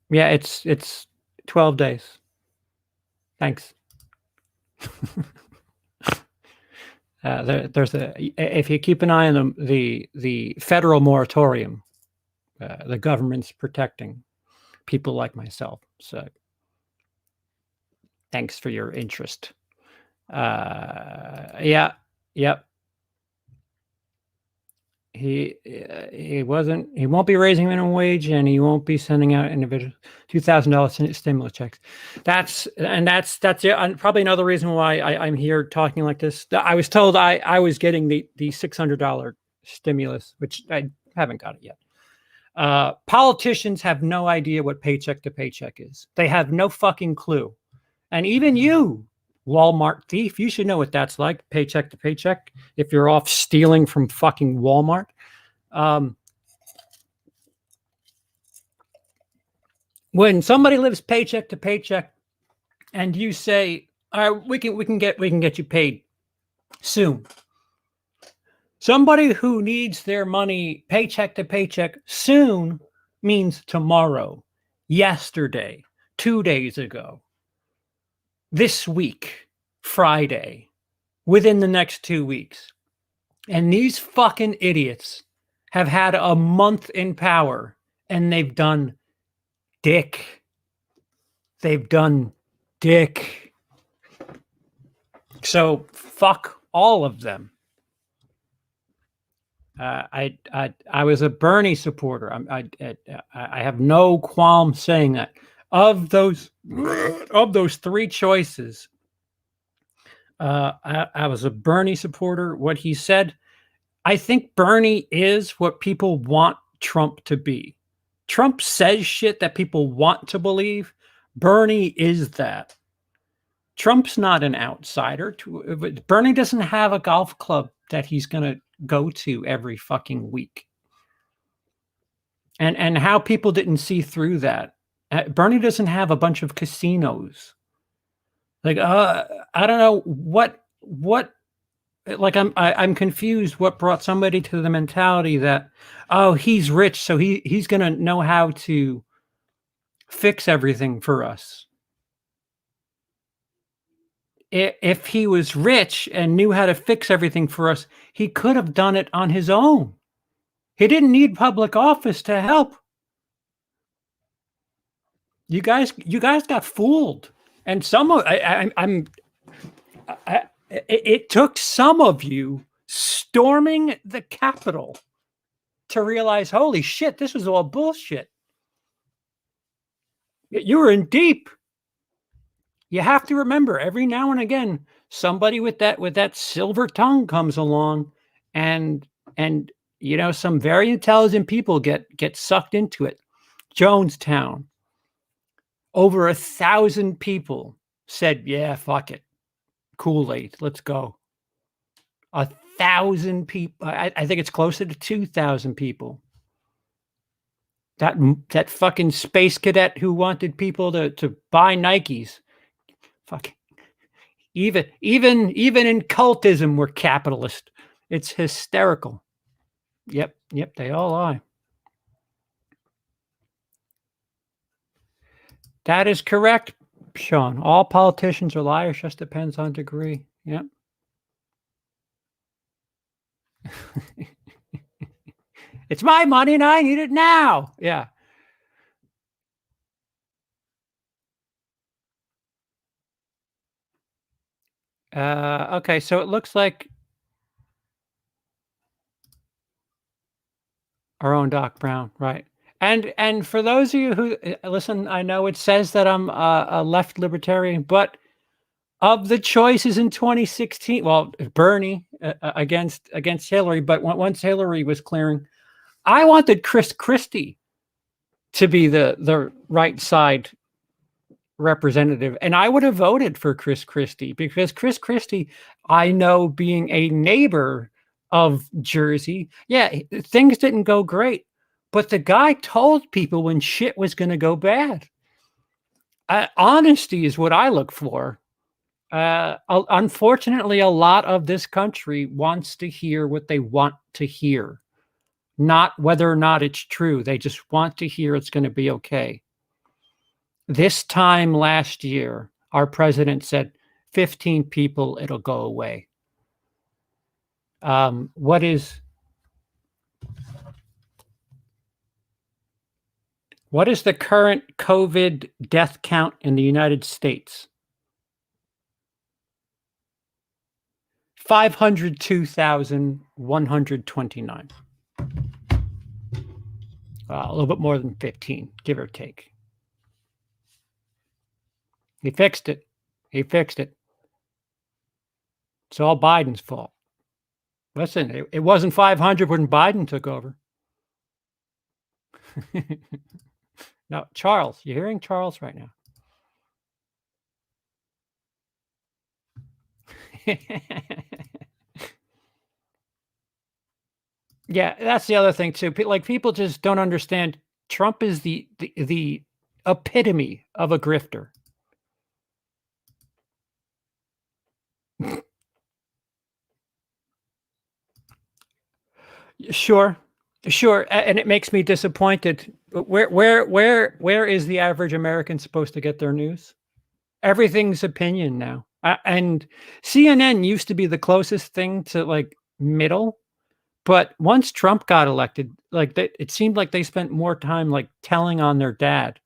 [SPEAKER 2] Yeah, it's 12 days. Thanks. There's if you keep an eye on the federal moratorium, the government's protecting people like myself. So thanks for your interest. Yeah, yep. He won't be raising minimum wage, and he won't be sending out individual $2,000 stimulus checks. That's probably another reason why I'm here talking like this. I was told I was getting the $600 stimulus, which I haven't got it yet. Politicians have no idea what paycheck to paycheck is. They have no fucking clue. And even you, Walmart thief, you should know what that's like, paycheck to paycheck, if you're off stealing from fucking Walmart. When somebody lives paycheck to paycheck and you say, all right, we can get you paid soon. Somebody who needs their money paycheck to paycheck soon means tomorrow, yesterday, 2 days ago, this week, Friday, within the next 2 weeks. And these fucking idiots have had a month in power and they've done dick. They've done dick. So fuck all of them. I was a Bernie supporter. I have no qualm saying that. Of those three choices, I was a Bernie supporter. What he said, I think Bernie is what people want Trump to be. Trump says shit that people want to believe. Bernie is that. Trump's not an outsider. Bernie doesn't have a golf club that he's going to go to every fucking week. And how people didn't see through that. Bernie doesn't have a bunch of casinos. Like, I don't know what like I'm confused what brought somebody to the mentality that, oh, he's rich, so he's going to know how to fix everything for us. If he was rich and knew how to fix everything for us, he could have done it on his own. He didn't need public office to help. You guys got fooled, and it took some of you storming the Capitol to realize, holy shit, this was all bullshit. You were in deep. You have to remember, every now and again, somebody with that silver tongue comes along, and some very intelligent people get sucked into it. Jonestown, over 1,000 people said, yeah, fuck it, Kool-Aid, let's go. 1,000 people. I think it's closer to 2,000 people. That fucking space cadet who wanted people to buy Nikes. Fuck. Even in cultism, we're capitalist. It's hysterical. Yep, they all are. That is correct. Sean, all politicians are liars, just depends on degree. Yep. It's my money and I need it now. Yeah. Okay, so it looks like our own Doc Brown, right? And for those of you who listen, I know it says that I'm a left libertarian, but of the choices in 2016, well, Bernie against Hillary, but once Hillary was clearing, I wanted Chris Christie to be the right side representative, and I would have voted for Chris Christie because Chris Christie, I know, being a neighbor of Jersey, yeah, things didn't go great, but the guy told people when shit was going to go bad. Honesty is what I look for. Unfortunately, a lot of this country wants to hear what they want to hear, not whether or not it's true. They just want to hear it's going to be okay. This time last year, our president said 15 people, it'll go away. What is the current COVID death count in the United States? 502,129. A little bit more than 15, give or take. He fixed it. He fixed it. It's all Biden's fault. Listen, it wasn't 500 when Biden took over. Now, Charles, you're hearing Charles right now. Yeah, that's the other thing too. Like people just don't understand. Trump is the epitome of a grifter. Sure, sure, and it makes me disappointed. But where is the average American supposed to get their news? Everything's opinion now, and CNN used to be the closest thing to like middle. But once Trump got elected, like it seemed like they spent more time like telling on their dad.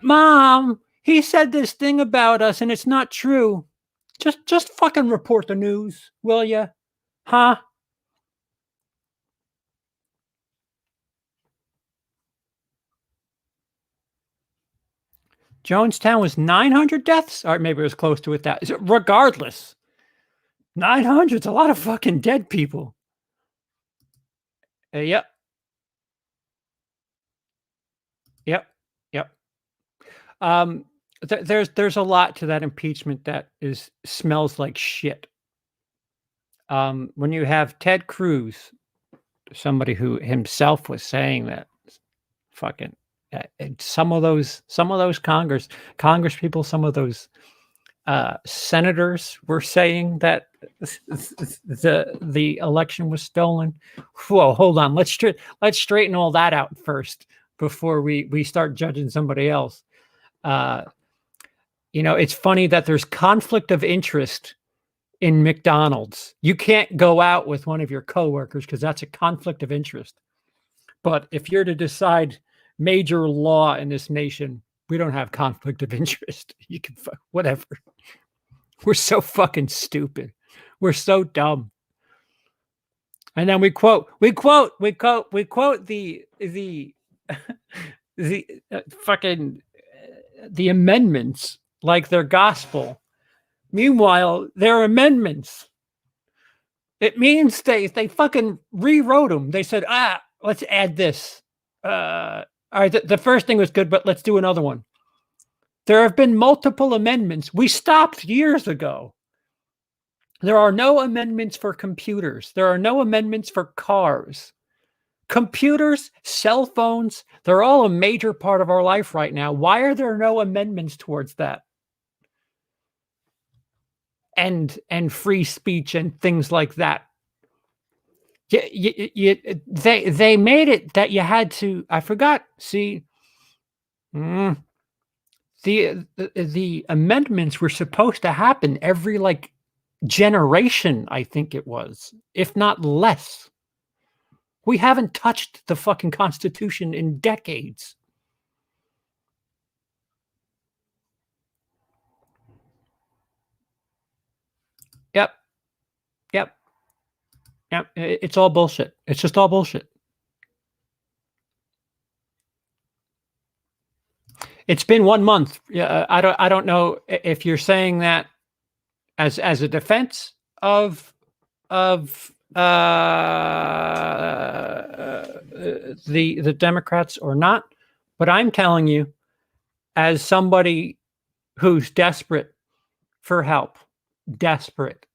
[SPEAKER 2] Mom, he said this thing about us and it's not true. Just fucking report the news, will ya? Huh? Jonestown was 900 deaths, or maybe it was close to it. Regardless, 900 is a lot of fucking dead people. Yep. Yep. Yep. There's a lot to that impeachment that smells like shit. When you have Ted Cruz, somebody who himself was saying that fucking and some of those Congress people, some of those senators were saying that the election was stolen. Whoa, hold on. Let's straighten all that out first before we start judging somebody else. It's funny that there's conflict of interest in McDonald's. You can't go out with one of your coworkers because that's a conflict of interest. But if you're to decide major law in this nation, we don't have conflict of interest. You can whatever. We're so fucking stupid. We're so dumb. And then we quote the fucking the amendments like they're gospel. Meanwhile, they're amendments. It means they fucking rewrote them. They said, let's add this. All right, the first thing was good, but let's do another one. There have been multiple amendments. We stopped years ago. There are no amendments for computers. There are no amendments for cars. Computers, cell phones, they're all a major part of our life right now. Why are there no amendments towards that? And free speech and things like that. They made it that you had to. I forgot. See, the amendments were supposed to happen every like generation, I think it was, if not less. We haven't touched the fucking Constitution in decades. Yep. Yep. Yep. It's all bullshit. It's just all bullshit. It's been 1 month. Yeah, I don't know if you're saying that as a defense of the Democrats or not, but I'm telling you, as somebody who's desperate for help, desperate,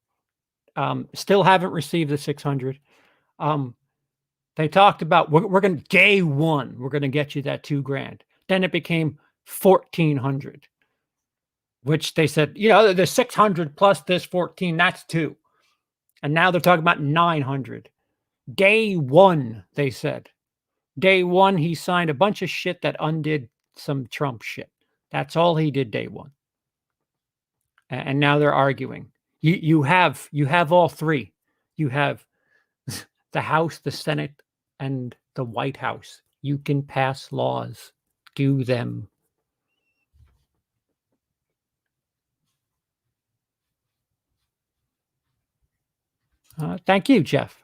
[SPEAKER 2] still haven't received the 600. They talked about we're going to day one, we're going to get you that $2,000. Then it became 1,400, which they said, you know, the 600 plus this 14, that's 2. And now they're talking about 900. Day one, they said. Day one, he signed a bunch of shit that undid some Trump shit. That's all he did day one. And now they're arguing. You have all three. You have the House, the Senate, and the White House. You can pass laws. Do them. Thank you, Jeff.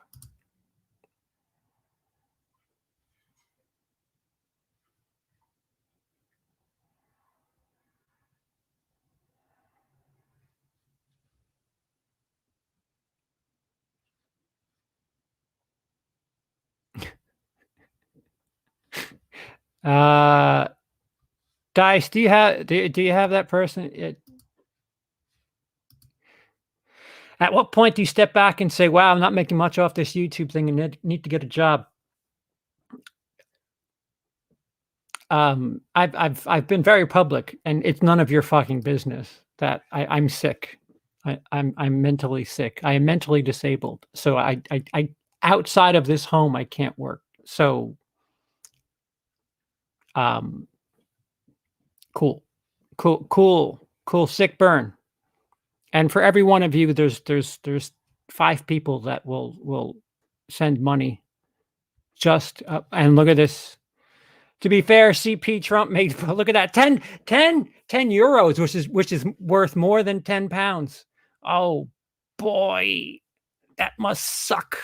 [SPEAKER 2] Dice, do you have that person? At what point do you step back and say, "Wow, I'm not making much off this YouTube thing and need to get a job"? I've been very public, and it's none of your fucking business that I'm sick. I'm mentally sick. I am mentally disabled. So I outside of this home, I can't work. So, cool, sick burn. And for every one of you, there's 5 people that will send money. Just and look at this. To be fair, CP Trump made, look at that, 10 euros, which is worth more than 10 pounds. Oh boy, that must suck.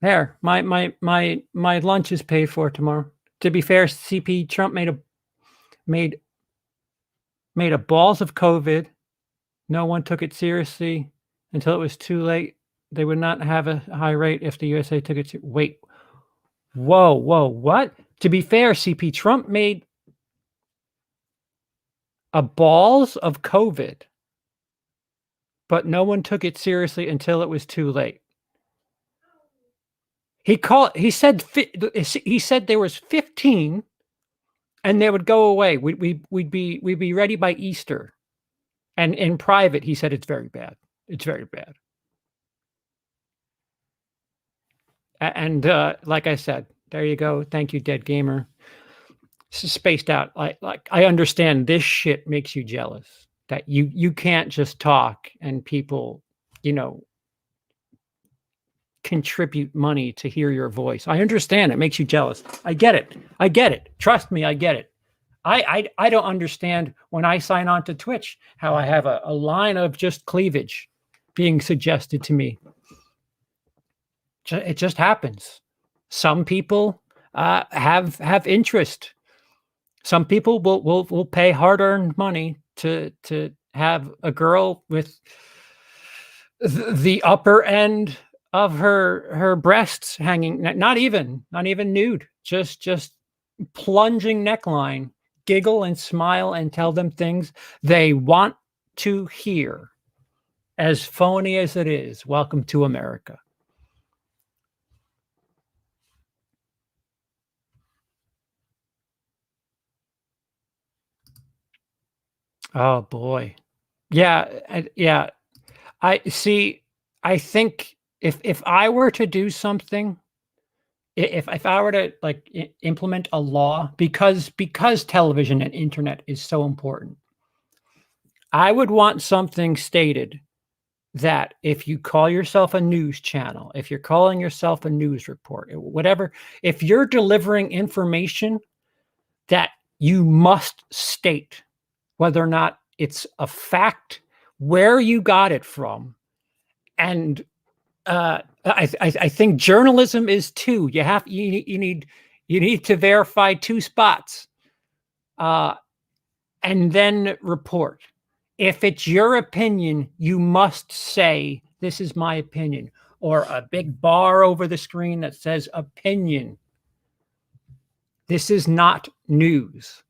[SPEAKER 2] There, my lunch is paid for tomorrow. To be fair, CP Trump made a balls of COVID. No one took it seriously until it was too late. They would not have a high rate if the USA took it. Wait, whoa, what? To be fair, CP Trump made a balls of COVID, but no one took it seriously until it was too late. He said there was 15 and they would go away. We'd be ready by Easter. And in private, he said it's very bad. It's very bad. And like I said, there you go. Thank you, Dead Gamer. Spaced out. Like I understand this shit makes you jealous that you can't just talk and people, you know, contribute money to hear your voice. I understand it makes you jealous. I get it. Trust me, I get it. I don't understand when I sign on to Twitch how I have a line of just cleavage being suggested to me. It just happens. Some people have interest. Some people will pay hard-earned money to have a girl with the upper end of her breasts hanging, not even nude, just plunging neckline, giggle and smile and tell them things they want to hear. As phony as it is, welcome to America. Oh boy. Yeah. I see. I think if I were to do something If I were to like implement a law because television and internet is so important, I would want something stated that if you call yourself a news channel, if you're calling yourself a news report, whatever, if you're delivering information, that you must state whether or not it's a fact, where you got it from, and I think journalism is too. You need to verify two spots, uh, and then report. If it's your opinion, you must say, "This is my opinion," or a big bar over the screen that says "opinion." This is not news.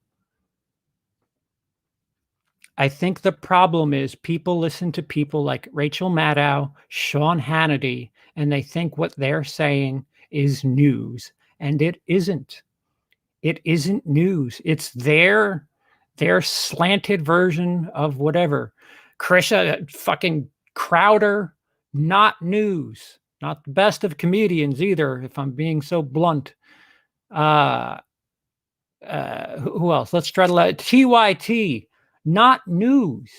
[SPEAKER 2] I think the problem is people listen to people like Rachel Maddow, Sean Hannity, and they think what they're saying is news, and it isn't. It isn't news. It's their slanted version of whatever. Krisha fucking Crowder, not news. Not the best of comedians either, if I'm being so blunt. Uh, who else? Let's try to let TYT, not news.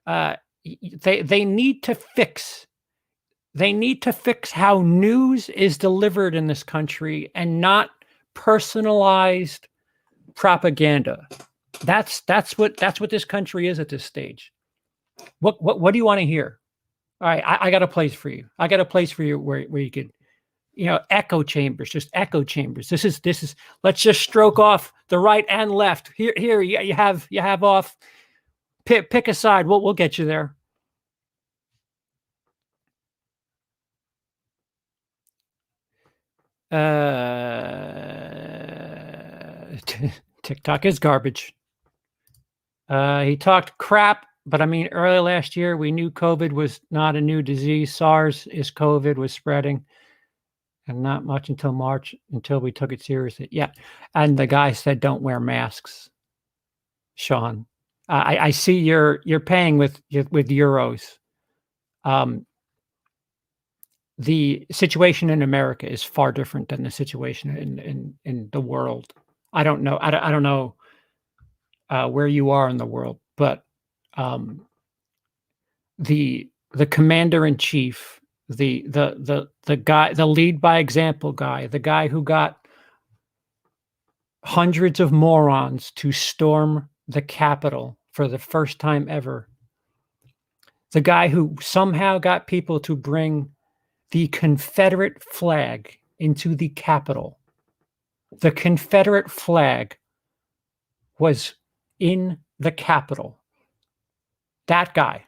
[SPEAKER 2] Uh, they need to fix. They need to fix how news is delivered in this country and not personalized propaganda. That's what this country is at this stage. What do you want to hear? All right, I got a place for you. I got a place for you where you could, echo chambers, just echo chambers. This is. Let's just stroke off the right and left. Here you have off. Pick a side. We'll get you there. TikTok is garbage. He talked crap, but I mean, early last year we knew COVID was not a new disease. SARS is COVID was spreading, and not much until March until we took it seriously. Yeah, and the guy said, "Don't wear masks." Sean, I see you're paying with euros. The situation in America is far different than the situation in the world. I don't know. I don't know where you are in the world, but um, the commander in chief, the guy, the lead by example guy, the guy who got hundreds of morons to storm the Capitol for the first time ever, the guy who somehow got people to bring the Confederate flag into the Capitol. The Confederate flag was in the Capitol. That guy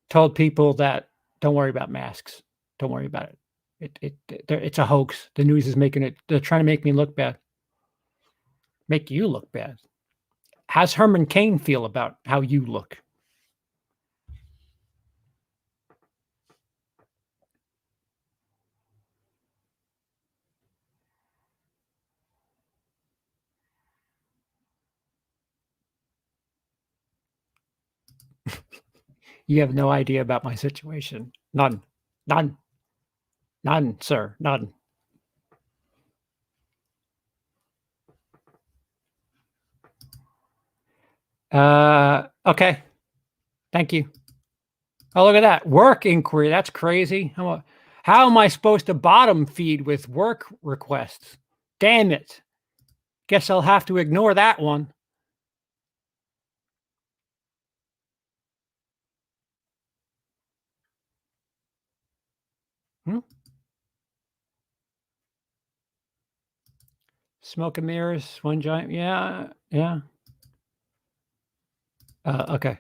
[SPEAKER 2] told people that don't worry about masks. Don't worry about it. It's a hoax. The news is making it. They're trying to make me look bad. Make you look bad. How's Herman Cain feel about how you look? You have no idea about my situation. None. None. None, sir. None. Okay. Thank you. Oh, look at that. Work inquiry. That's crazy. How am I supposed to bottom feed with work requests? Damn it. Guess I'll have to ignore that one. Hmm? Smoke and mirrors, one giant. Yeah, yeah. Okay.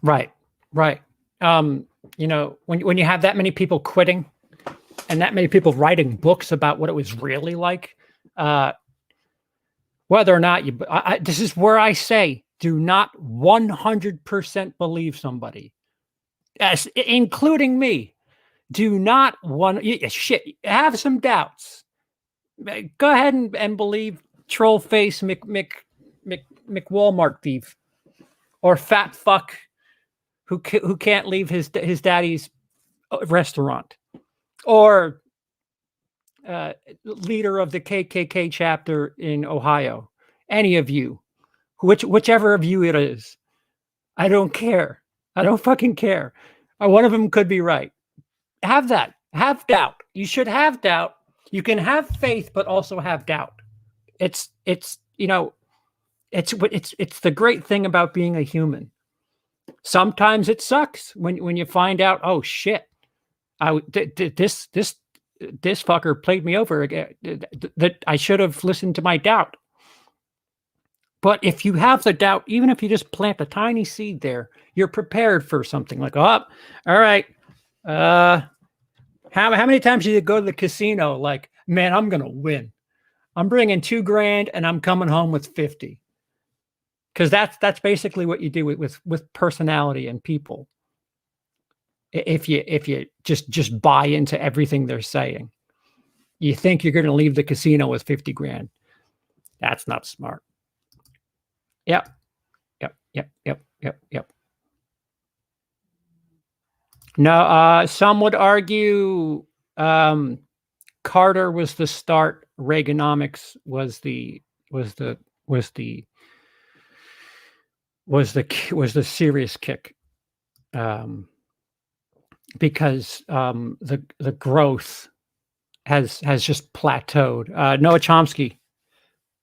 [SPEAKER 2] Right, right. When you have that many people quitting and that many people writing books about what it was really like, whether or not this is where I say, do not 100% believe somebody, including me. Do not have some doubts. Go ahead and believe troll face Mc Walmart thief or fat fuck who can't leave his daddy's restaurant, or leader of the KKK chapter in Ohio, any of you, whichever of you it is, I don't care. I don't fucking care. One of them could be right. Have that. Have doubt. You should have doubt. You can have faith, but also have doubt. It's you know, it's the great thing about being a human. Sometimes it sucks when you find out, oh shit, this fucker played me over again. That I should have listened to my doubt. But if you have the doubt, even if you just plant a tiny seed there, you're prepared for something like, oh, all right. How many times did you go to the casino? Like, man, I'm gonna win. I'm bringing $2,000 and I'm coming home with 50. Because that's basically what you do with personality and people. If you just buy into everything they're saying, you think you're going to leave the casino with 50 grand. That's not smart. Yep. No, some would argue Carter was the start. Reaganomics was the serious kick, because the growth has just plateaued. Noah Chomsky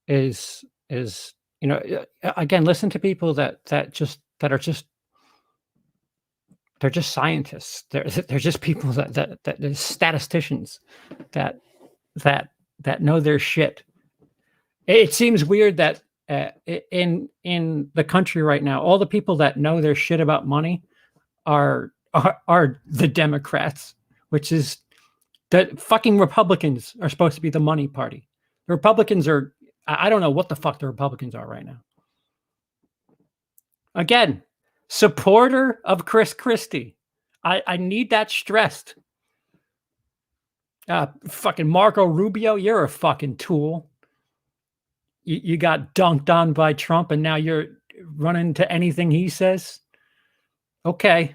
[SPEAKER 2] is again, listen to people that are just they're just scientists. They're just people that statisticians that know their shit. It seems weird that in the country right now, all the people that know their shit about money are the Democrats, which is the fucking Republicans are supposed to be the money party. The Republicans are, I don't know what the fuck the Republicans are right now. Again, supporter of Chris Christie. I need that stressed. Fucking Marco Rubio, you're a fucking tool. You got dunked on by Trump and now you're running to anything he says. Okay.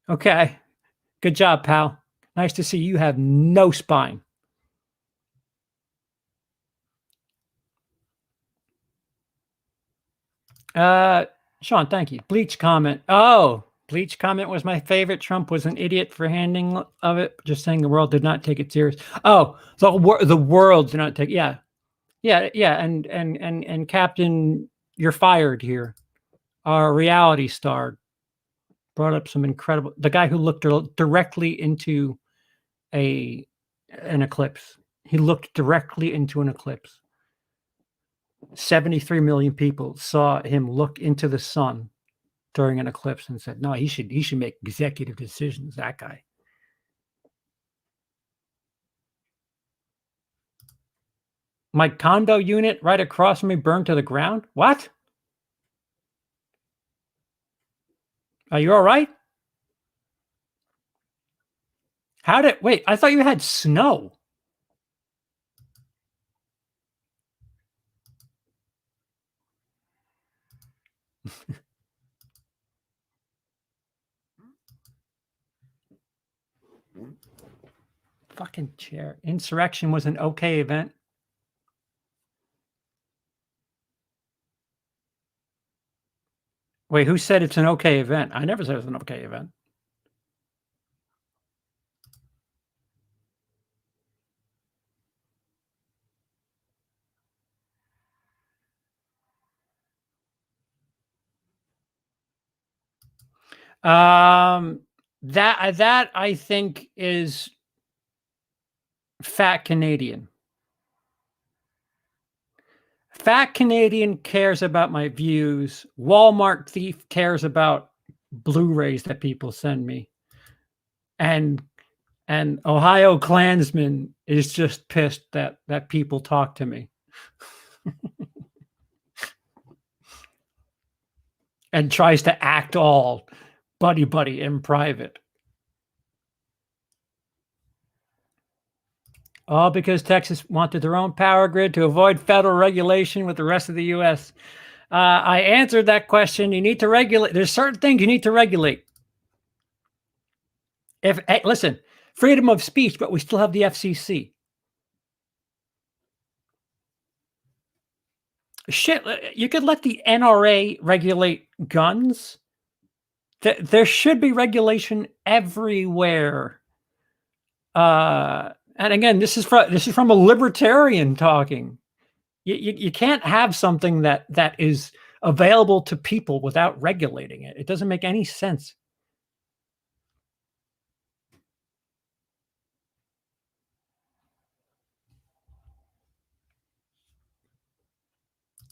[SPEAKER 2] Good job, pal. Nice to see you have no spine. Sean, thank you. Bleach comment. Oh, Bleach comment was my favorite. Trump was an idiot for handing of it. Just saying the world did not take it serious. Oh, the world did not take. Yeah. And Captain, you're fired here. Our reality star brought up some incredible. The guy who looked directly into an eclipse. He looked directly into an eclipse. 73 million people saw him look into the sun during an eclipse and said, no, he should make executive decisions, that guy. My condo unit right across from me burned to the ground? What? Are you all right? Wait, I thought you had snow. Fucking chair. Insurrection was an okay event. Wait, who said it's an okay event? I never said it was an okay event. That I think is fat Canadian. Fat Canadian cares about my views. Walmart thief cares about Blu-rays that people send me. And Ohio Klansman is just pissed that people talk to me. And tries to act all buddy in private. All because Texas wanted their own power grid to avoid federal regulation with the rest of the U.S. I answered that question. You need to regulate. There's certain things you need to regulate. If hey, listen, freedom of speech, but we still have the FCC. Shit, you could let the NRA regulate guns. There should be regulation everywhere. And again, this is from a libertarian talking. You can't have something that is available to people without regulating it. It doesn't make any sense.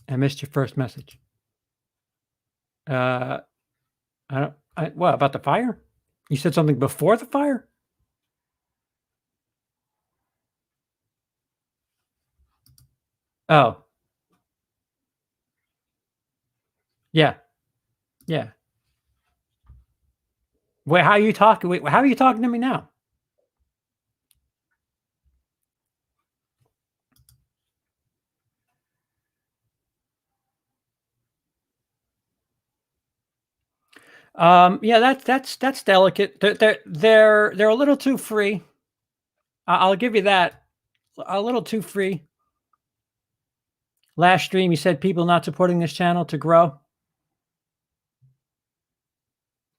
[SPEAKER 2] I missed your first message. I don't. What about the fire? You said something before the fire? Oh, yeah, yeah. Wait, how are you talking? Wait, how are you talking to me now? Yeah, that's delicate. They're a little too free. I'll give you that. A little too free. Last stream, you said people not supporting this channel to grow,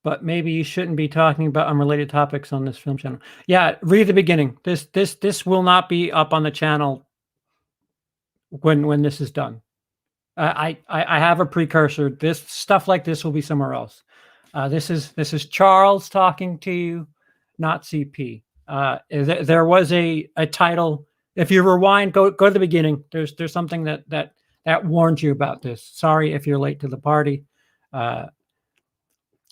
[SPEAKER 2] but maybe you shouldn't be talking about unrelated topics on this film channel. Yeah, read the beginning. This will not be up on the channel when this is done. I have a precursor. This stuff like this will be somewhere else. This is Charles talking to you, not CP. There was a title. If you rewind, go to the beginning. There's something that warns you about this. Sorry if you're late to the party.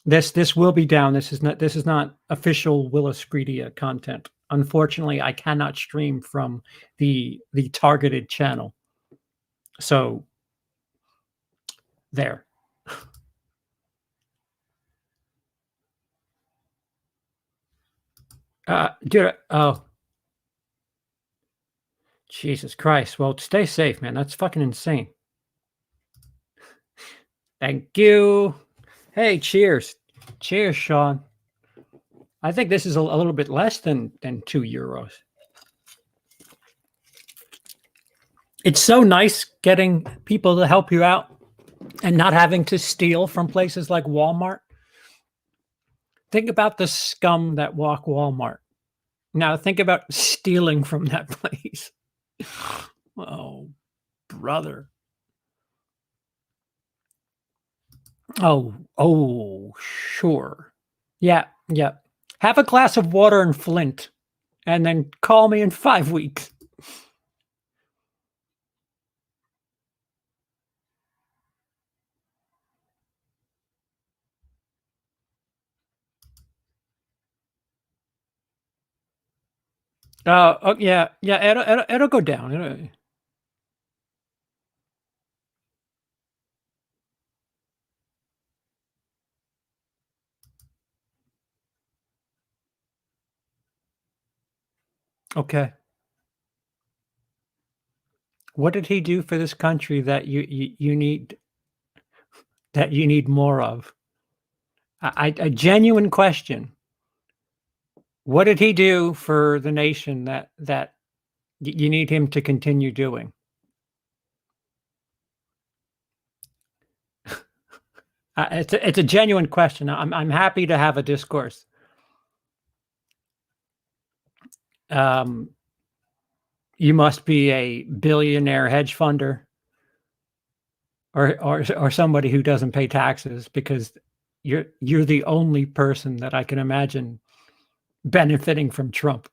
[SPEAKER 2] This will be down. This is not official WILIscredia content. Unfortunately, I cannot stream from the targeted channel. So there. Dude, oh, Jesus Christ. Well, stay safe, man. That's fucking insane. Thank you. Hey, cheers. Cheers, Sean. I think this is a little bit less than €2. It's so nice getting people to help you out and not having to steal from places like Walmart. Think about the scum that walk Walmart. Now think about stealing from that place. Oh, brother. Oh, sure. Yeah. Have a glass of water and Flint, and then call me in 5 weeks. Oh, yeah. It'll go down. Okay. What did he do for this country that you need more of? A genuine question. What did he do for the nation that you need him to continue doing? It's a genuine question. I'm happy to have a discourse. You must be a billionaire hedge funder or somebody who doesn't pay taxes, because you're the only person that I can imagine benefiting from Trump.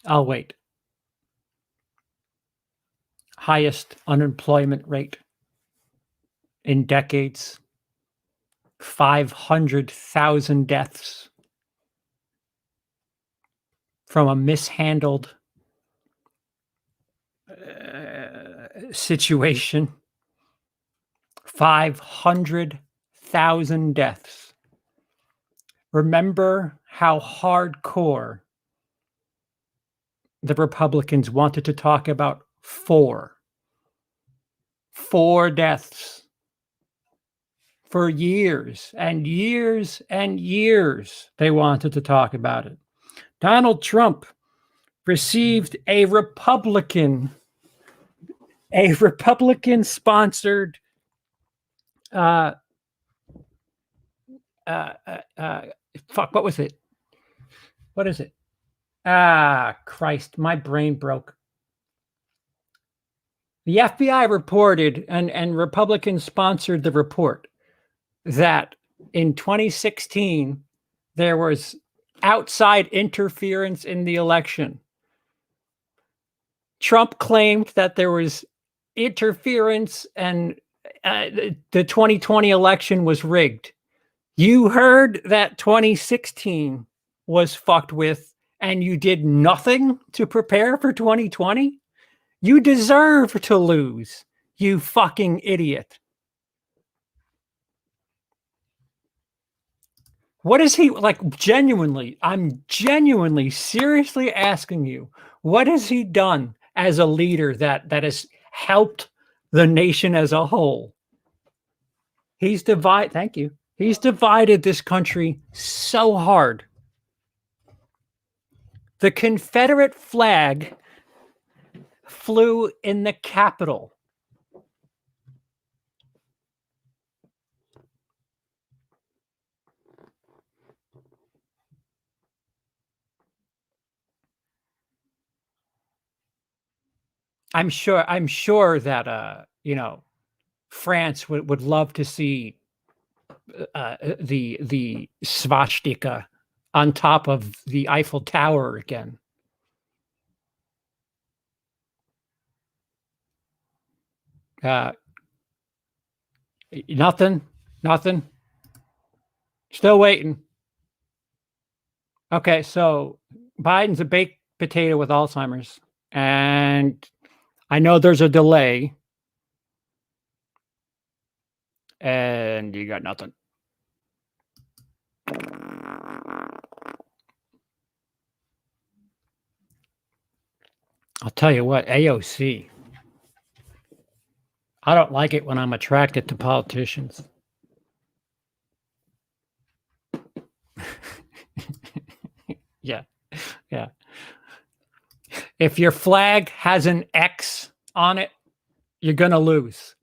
[SPEAKER 2] I'll wait. Highest unemployment rate in decades. 500,000 deaths from a mishandled situation. 500,000 deaths. Remember how hardcore the Republicans wanted to talk about four deaths for years and years and years. They wanted to talk about it. Donald Trump received a Republican sponsored fuck, what was it? What is it? Ah, Christ, my brain broke. The FBI reported, and Republicans sponsored the report, that in 2016 there was outside interference in the election. Trump claimed that there was interference and the 2020 election was rigged. You heard that 2016 was fucked with and you did nothing to prepare for 2020? You deserve to lose, you fucking idiot. What is he like? Genuinely, I'm genuinely, seriously asking you, what has he done as a leader that has helped the nation as a whole? He's divided. Thank you. He's divided this country so hard. The Confederate flag flew in the Capitol. I'm sure that France would love to see the swastika on top of the Eiffel Tower again. Nothing. Still waiting. Okay, so Biden's a baked potato with Alzheimer's, and I know there's a delay, and you got nothing. I'll tell you what, AOC. I don't like it when I'm attracted to politicians. Yeah. If your flag has an X on it, you're gonna lose.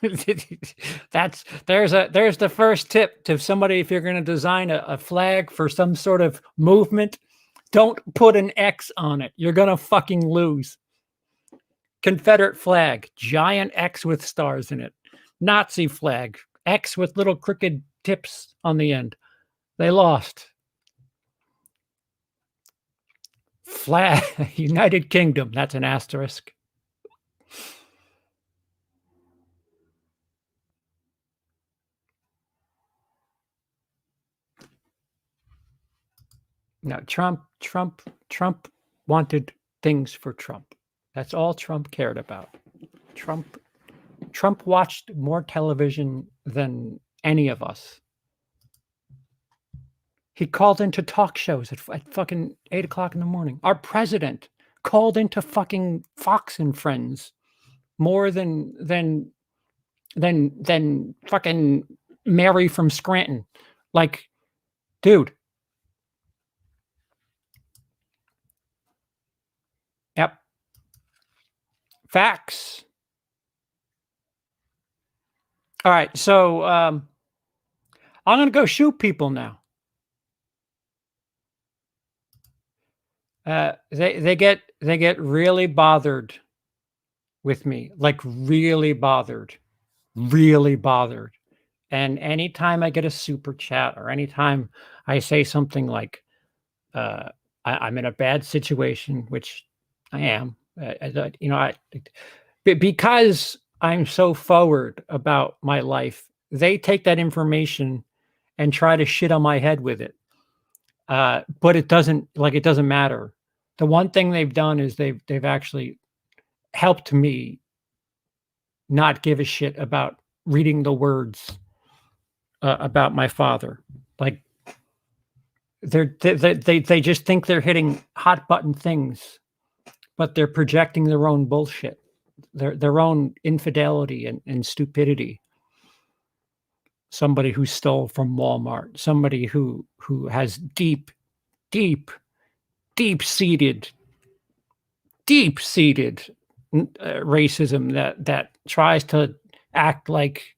[SPEAKER 2] There's the first tip to somebody. If you're going to design a flag for some sort of movement, don't put an X on it. You're going to fucking lose. Confederate flag, giant X with stars in it. Nazi flag, X with little crooked tips on the end. They lost. Flag, United Kingdom, that's an asterisk. No, Trump wanted things for Trump. That's all Trump cared about. Trump watched more television than any of us. He called into talk shows at fucking 8 o'clock in the morning. Our president called into fucking Fox and Friends more than fucking Mary from Scranton. Like, dude. Yep. Facts. All right, so I'm gonna go shoot people now. They get really bothered with me, like really bothered. And anytime I get a super chat or anytime I say something like, I'm in a bad situation, which I am, because I'm so forward about my life, they take that information and try to shit on my head with it. But it doesn't matter. The one thing they've done is they've actually helped me not give a shit about reading the words about my father. Like, They just think they're hitting hot button things, but they're projecting their own bullshit, their own infidelity and stupidity. Somebody who stole from Walmart, somebody who has deep, deep, deep-seated racism that tries to act like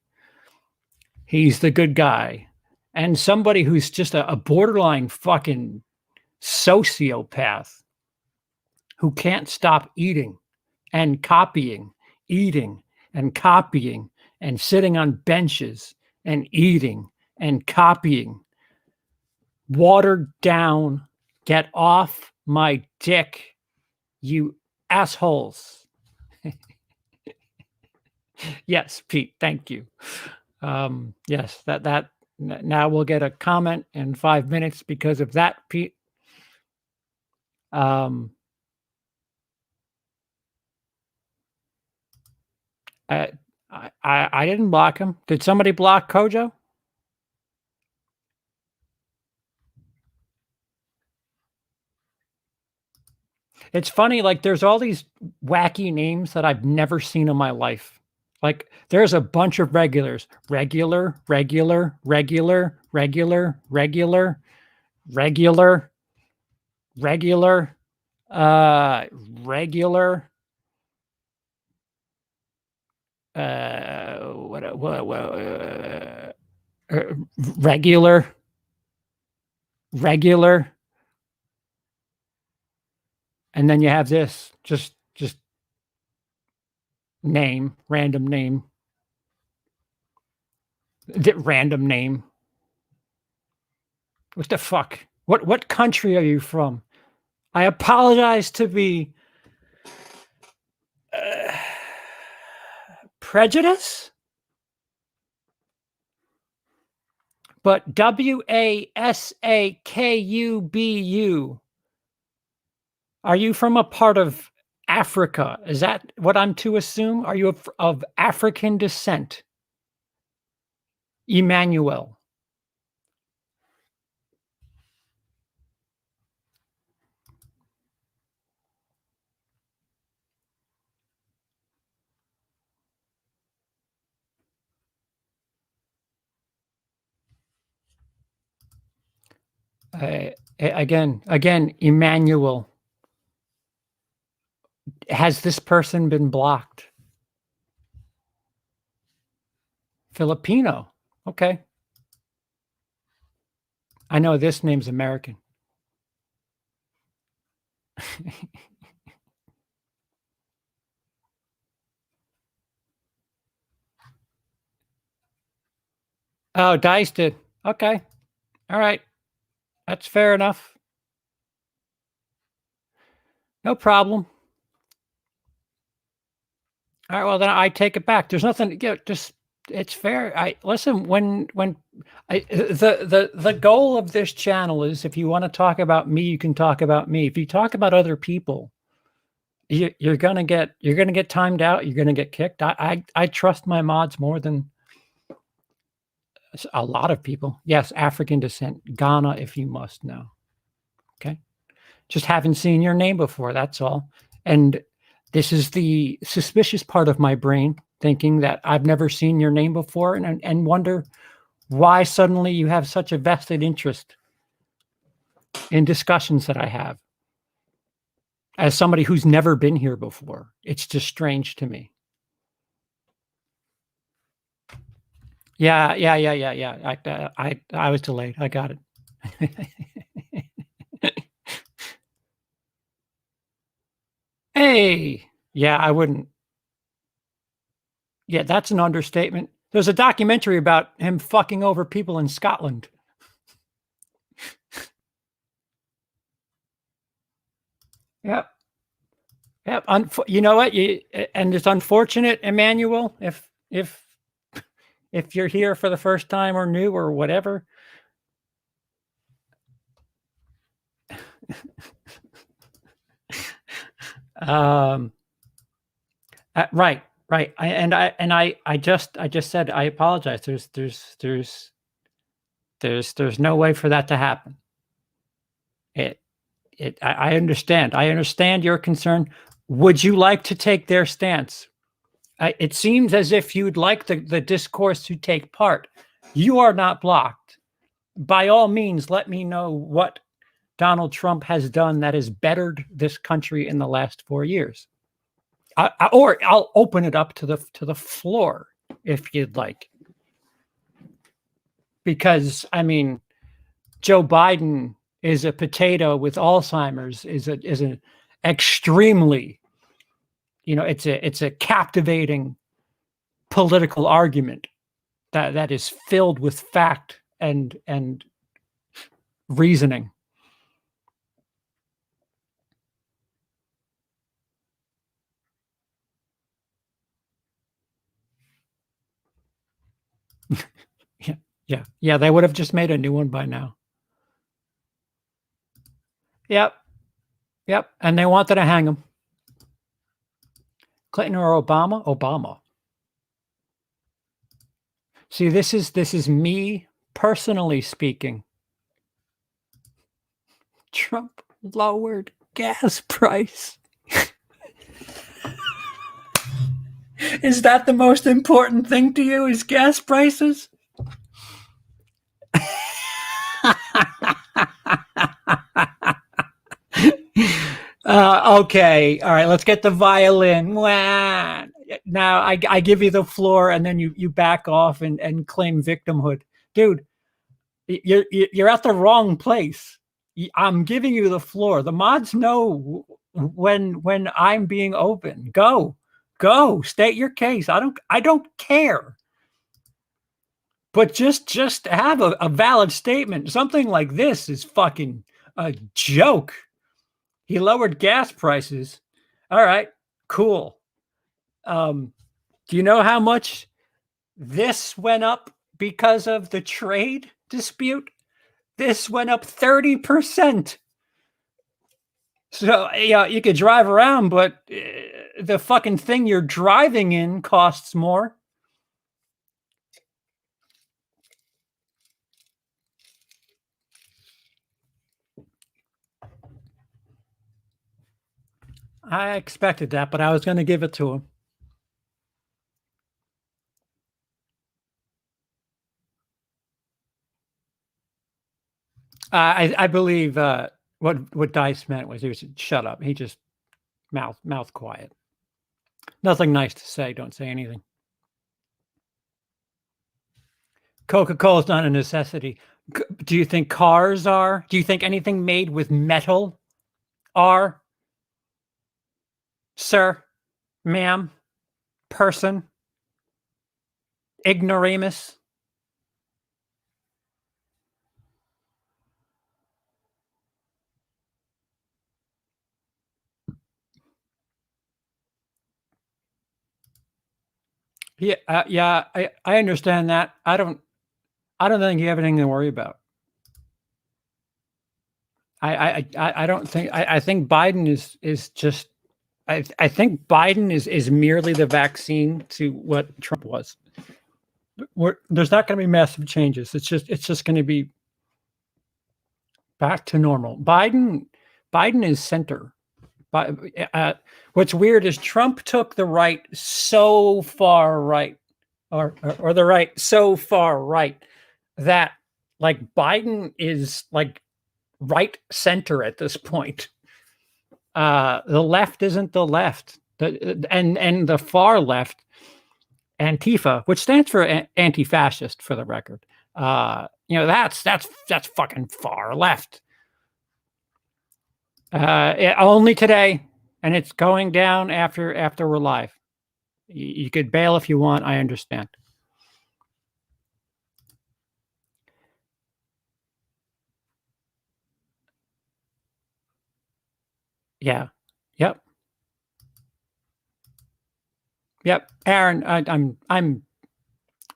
[SPEAKER 2] he's the good guy, and somebody who's just a borderline fucking sociopath who can't stop eating and copying, eating and copying, and sitting on benches and eating and copying. Watered down, get off my dick, you assholes. Yes, Pete, thank you. Yes, that now we'll get a comment in 5 minutes because of that, Pete. I didn't block him. Did somebody block Kojo? It's funny, like there's all these wacky names that I've never seen in my life. Like there's a bunch of regulars. Regular, regular, regular, regular, regular, regular, regular, regular, regular, regular, and then you have this just name, random name, random name. What the fuck? What country are you from? I apologize to be prejudice, but WASAKUBU. Are you from a part of Africa? Is that what I'm to assume? Are you of African descent? Emmanuel. Again, Emmanuel. Has this person been blocked? Filipino. Okay. I know this name's American. Oh, Dice did. Okay. All right. That's fair enough. No problem. All right. Well, then I take it back. There's nothing. Just it's fair. I listen when the goal of this channel is if you want to talk about me, you can talk about me. If you talk about other people, you're gonna get timed out. You're gonna get kicked. I trust my mods more than a lot of people. Yes, African descent, Ghana, if you must know. Okay, just haven't seen your name before. That's all. And this is the suspicious part of my brain, thinking that I've never seen your name before, and wonder why suddenly you have such a vested interest in discussions that I have. As somebody who's never been here before, it's just strange to me. Yeah. I was delayed. I got it. Hey, yeah, I wouldn't. Yeah, that's an understatement. There's a documentary about him fucking over people in Scotland. Yep. Yep. You know what? And it's unfortunate, Emmanuel, if you're here for the first time or new or whatever. Right. I just said I apologize. There's no way for that to happen. It, I understand. I understand your concern. Would you like to take their stance? It seems as if you'd like the discourse to take part. You are not blocked. By all means, let me know what Donald Trump has done that has bettered this country in the last 4 years. Or I'll open it up to the floor if you'd like. Because I mean, Joe Biden is a potato with Alzheimer's, is an extremely, it's a captivating political argument that is filled with fact and reasoning. Yeah. They would have just made a new one by now. Yep. And they wanted to hang him. Clinton or Obama? Obama. See, this is me personally speaking. Trump lowered gas price. Is that the most important thing to you? Is gas prices? Okay. All right. Let's get the violin. Now I give you the floor, and then you back off and claim victimhood, dude. You're at the wrong place. I'm giving you the floor. The mods know when I'm being open. Go, state your case. I don't care. But just have a valid statement. Something like this is fucking a joke. He lowered gas prices. All right, cool. Do you know how much this went up because of the trade dispute? This went up 30%. So, yeah, you could drive around, but the fucking thing you're driving in costs more. I expected that, but I was going to give it to him. I believe what Dice meant was he was shut up. He just mouth quiet. Nothing nice to say. Don't say anything. Coca-Cola is not a necessity. Do you think cars are? Do you think anything made with metal are? Sir, ma'am, person, ignoramus? Yeah, I understand that. I don't think you have anything to worry about. I don't think I think Biden is just I think Biden is merely the vaccine to what Trump was. There's not going to be massive changes. It's just going to be back to normal. Biden is center. But what's weird is Trump took the right so far right, or the right so far right that like Biden is like right center at this point. The left isn't the left, and the far left, Antifa, which stands for anti-fascist, for the record. That's fucking far left. Only today, and it's going down after we're live. You could bail if you want. I understand. Yeah. Yep. Yep. Aaron, I'm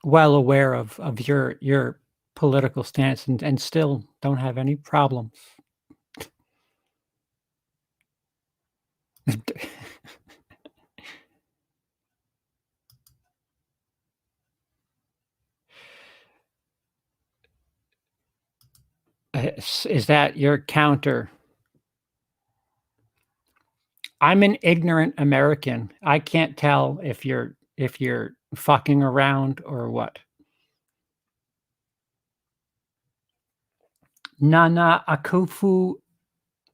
[SPEAKER 2] well aware of your political stance and still don't have any problems. Is that your counter? I'm an ignorant American. I can't tell if you're fucking around or what. Nana Akufu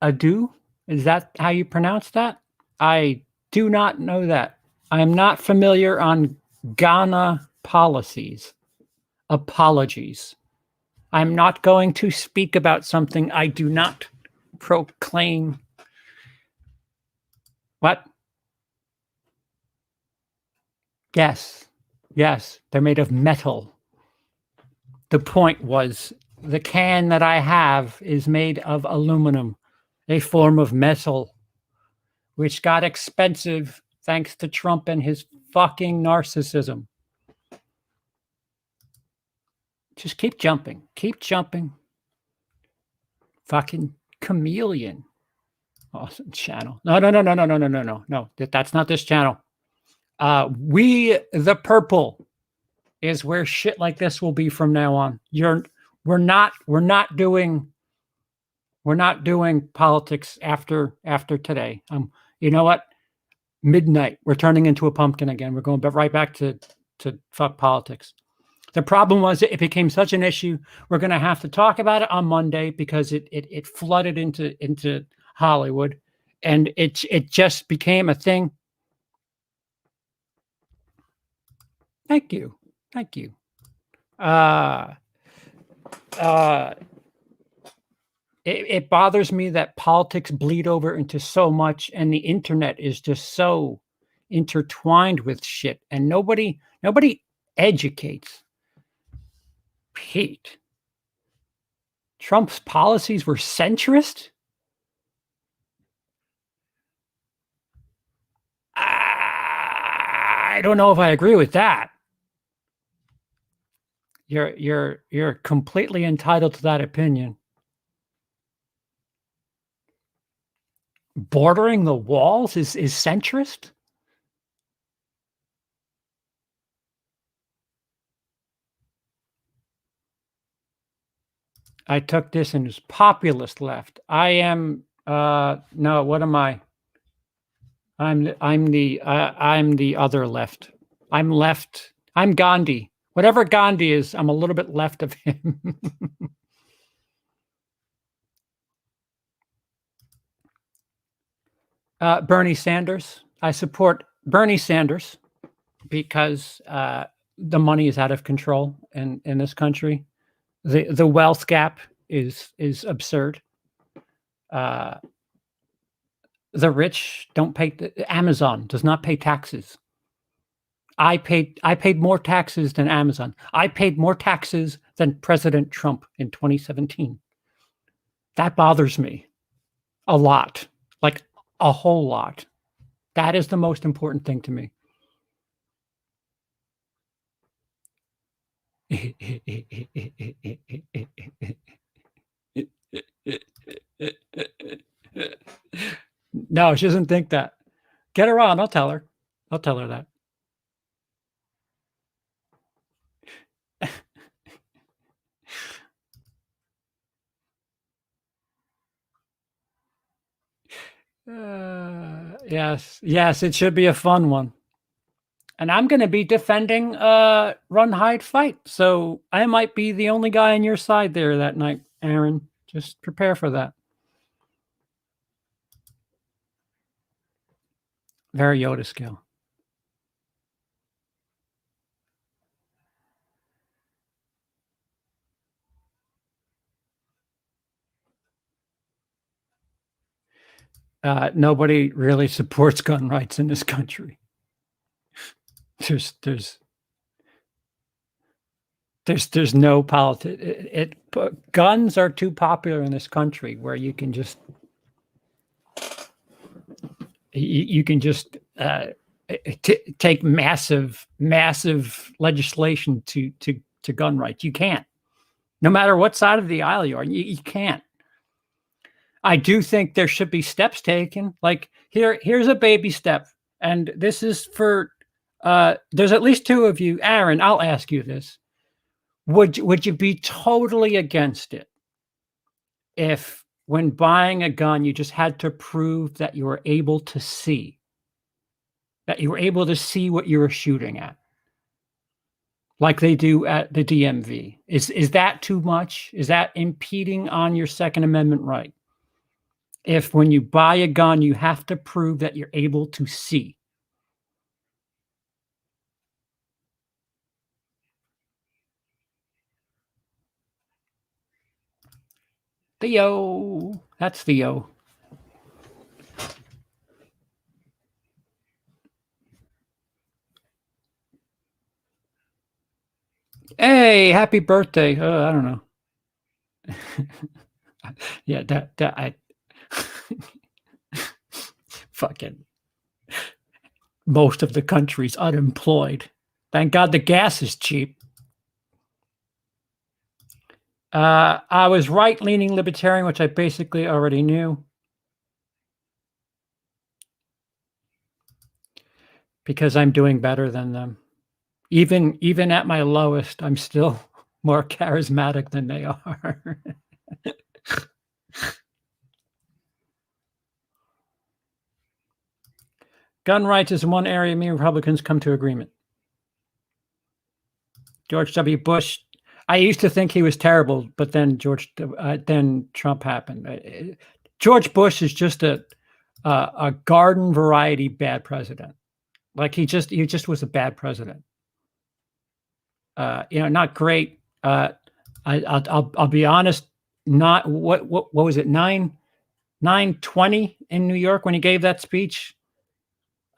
[SPEAKER 2] Adu? Is that how you pronounce that? I do not know that. I am not familiar on Ghana policies. Apologies. I'm not going to speak about something I do not proclaim. What? Yes. Yes. They're made of metal. The point was the can that I have is made of aluminum, a form of metal, which got expensive thanks to Trump and his fucking narcissism. Just keep jumping. Keep jumping. Fucking chameleon. Awesome channel. No. That's not this channel. We the Purple is where shit like this will be from now on. We're not doing politics after today. You know what? Midnight. We're turning into a pumpkin again. We're going right back to fuck politics. The problem was it became such an issue. We're going to have to talk about it on Monday because it flooded into Hollywood, and it just became a thing. Thank you. It bothers me that politics bleed over into so much, and the internet is just so intertwined with shit, and nobody educates. Pete, Trump's policies were centrist? I don't know if I agree with that. You're completely entitled to that opinion. Bordering the walls is centrist? I took this and it's populist left. I am no, what am I? I'm the other left. I'm left. I'm Gandhi. Whatever Gandhi is, I'm a little bit left of him. Bernie Sanders. I support Bernie Sanders because the money is out of control in this country. The wealth gap is absurd. The rich don't pay. Amazon does not pay taxes. I paid more taxes than Amazon. I paid more taxes than President Trump in 2017. That bothers me a lot, like a whole lot. That is the most important thing to me. No, she doesn't think that. Get her on. I'll tell her. I'll tell her that. Yes, it should be a fun one. And I'm going to be defending Run, Hide, Fight. So I might be the only guy on your side there that night, Aaron. Just prepare for that. Very Yoda scale. Nobody really supports gun rights in this country. There's no politics. Guns are too popular in this country where you can just take massive legislation to gun rights. You can't, no matter what side of the aisle you are. You can't. I do think there should be steps taken. Like here's a baby step, and this is for. There's at least two of you, Aaron. I'll ask you this: Would you be totally against it if when buying a gun, you just had to prove that you were able to see, what you were shooting at, like they do at the DMV. Is that too much? Is that impeding on your Second Amendment right? If when you buy a gun, you have to prove that you're able to see. Theo. That's Theo. Hey, happy birthday. I don't know. Yeah, that I fucking most of the country's unemployed. Thank God the gas is cheap. I was right-leaning libertarian, which I basically already knew. Because I'm doing better than them. Even at my lowest, I'm still more charismatic than they are. Gun rights is one area me and Republicans come to agreement. George W. Bush, I used to think he was terrible, but then then Trump happened. George Bush is just a garden variety bad president. Like he just was a bad president. Not great. I'll be honest. Not what was it? 9/20 in New York when he gave that speech.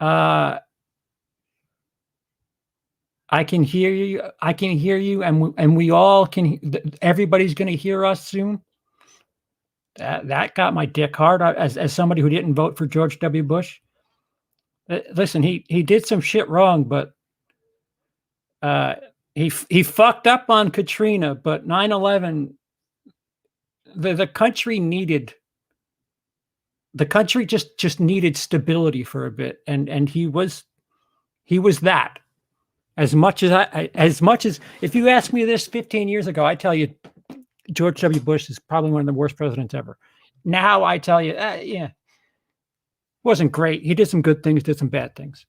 [SPEAKER 2] I can hear you. I can hear you, and we all can. Everybody's going to hear us soon. That got my dick hard as somebody who didn't vote for George W. Bush. Listen, he did some shit wrong, but he fucked up on Katrina. But 9/11, the country needed. The country just needed stability for a bit, and he was that. As much as if you asked me this 15 years ago, I tell you George W. Bush is probably one of the worst presidents ever. Now I tell you, yeah, wasn't great. He did some good things, did some bad things.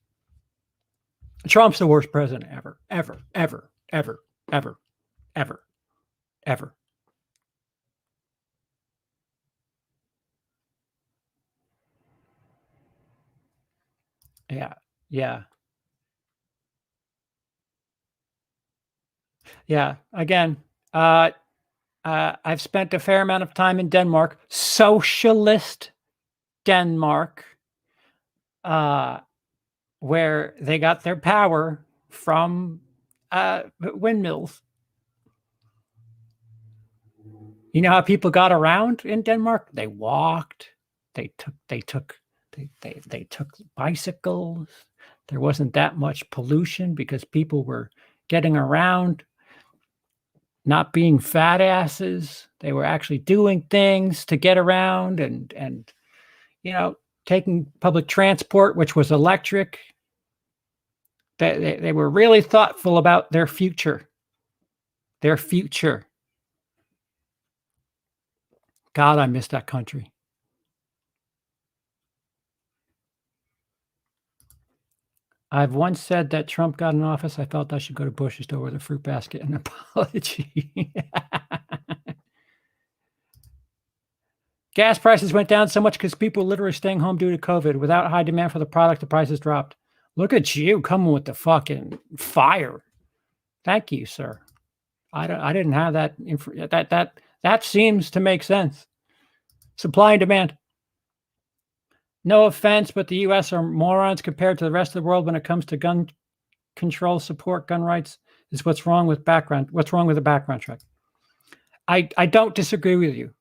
[SPEAKER 2] Trump's the worst president ever, ever, ever, ever, ever, ever, ever. Yeah, yeah, yeah. Again, I've spent a fair amount of time in Denmark, socialist Denmark, where they got their power from windmills. You know how people got around in Denmark? They walked. They took bicycles. There wasn't that much pollution because people were getting around, not being fat asses. They were actually doing things to get around and taking public transport, which was electric. They were really thoughtful about their future. Their future. God, I miss that country. I've once said that Trump got in office. I felt I should go to Bush's store with a fruit basket and an apology. Gas prices went down so much because people were literally staying home due to COVID. Without high demand for the product, the prices dropped. Look at you coming with the fucking fire. Thank you, sir. I didn't have that. That seems to make sense. Supply and demand. No offense, but the U.S. are morons compared to the rest of the world when it comes to gun control, support, gun rights. Is what's wrong with background. What's wrong with the background check? I don't disagree with you.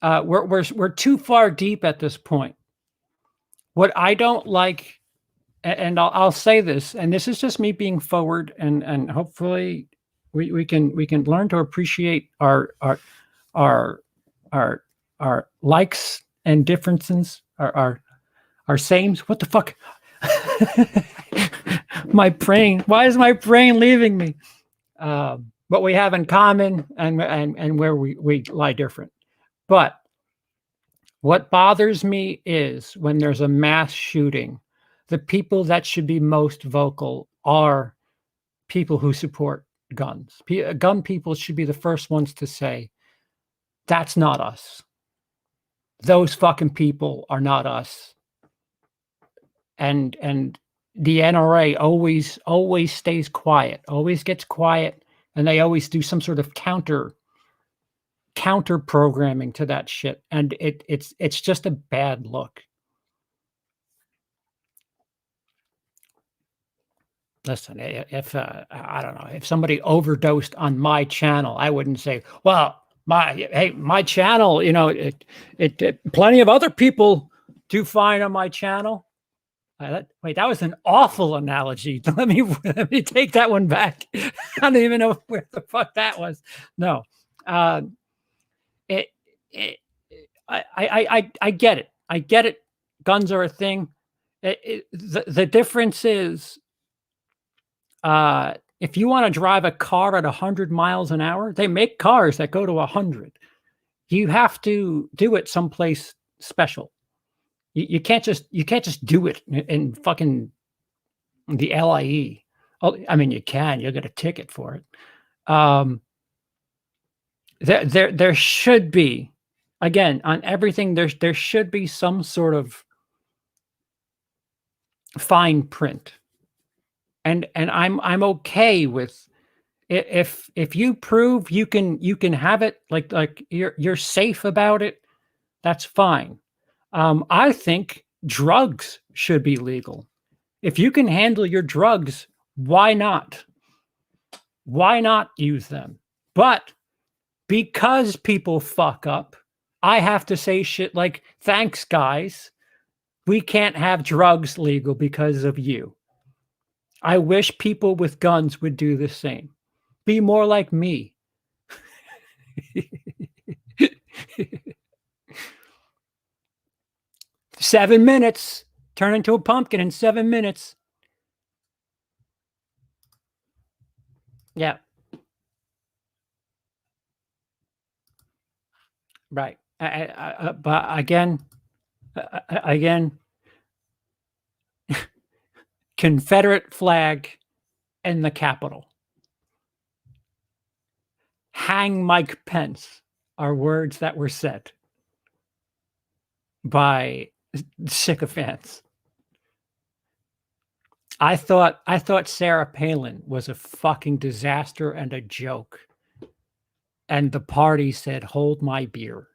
[SPEAKER 2] We're too far deep at this point. What I don't like, and I'll say this, and this is just me being forward, and hopefully we can learn to appreciate our likes and differences, our sames. What the fuck? My brain. Why is my brain leaving me? what we have in common and where we lie different. But what bothers me is when there's a mass shooting, the people that should be most vocal are people who support guns. Gun people should be the first ones to say, that's not us. Those fucking people are not us. And the NRA always stays quiet, always gets quiet, and they always do some sort of counter programming to that shit, and it's just a bad look. Listen, if I don't know, if somebody overdosed on my channel, I wouldn't say, well, my channel, it plenty of other people do fine on my channel. Wait, that was an awful analogy. Let me take that one back. I don't even know where the fuck that was. No, it, it I get it. I get it. Guns are a thing. The difference is, if you want to drive a car at 100 miles an hour, they make cars that go to 100. You have to do it someplace special. You can't just do it in fucking the LIE. Oh, I mean, you can. You'll get a ticket for it. There should be, again, on everything. There should be some sort of fine print, and I'm okay with if you prove you can have it, like you're safe about it. That's fine. I think drugs should be legal. If you can handle your drugs, why not? Why not use them? But because people fuck up, I have to say shit like, thanks, guys. We can't have drugs legal because of you. I wish people with guns would do the same. Be more like me. 7 minutes. Turn into a pumpkin in 7 minutes. Yeah. Right. But again, Confederate flag in the Capitol. Hang Mike Pence are words that were said by sycophants. I thought Sarah Palin was a fucking disaster and a joke. And the party said, hold my beer.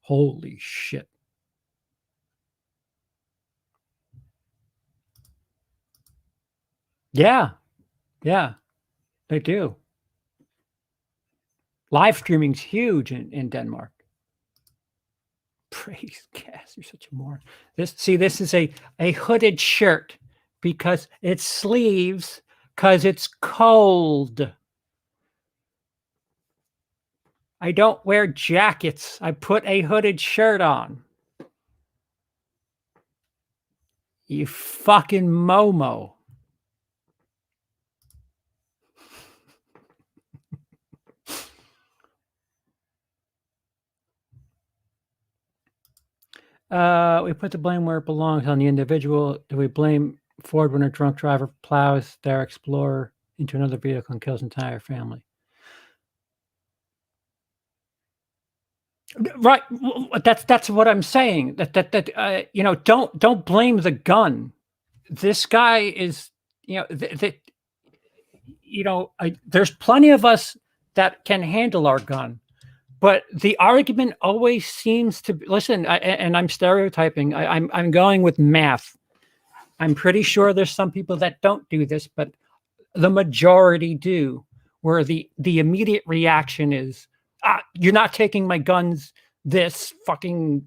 [SPEAKER 2] Holy shit. Yeah. Yeah, they do. Live streaming's huge in Denmark. Praise gas, you're such a moron. This is a hooded shirt because it's sleeves, because it's cold. I don't wear jackets. I put a hooded shirt on. You fucking Momo. We put the blame where it belongs, on the individual. Do we blame Ford when a drunk driver plows their Explorer into another vehicle and kills an entire family? Right. That's what I'm saying. Don't blame the gun. This guy is, there's plenty of us that can handle our gun. But the argument always seems to be, listen, and I'm stereotyping. I'm going with math. I'm pretty sure there's some people that don't do this, but the majority do, where the immediate reaction is, you're not taking my guns. This fucking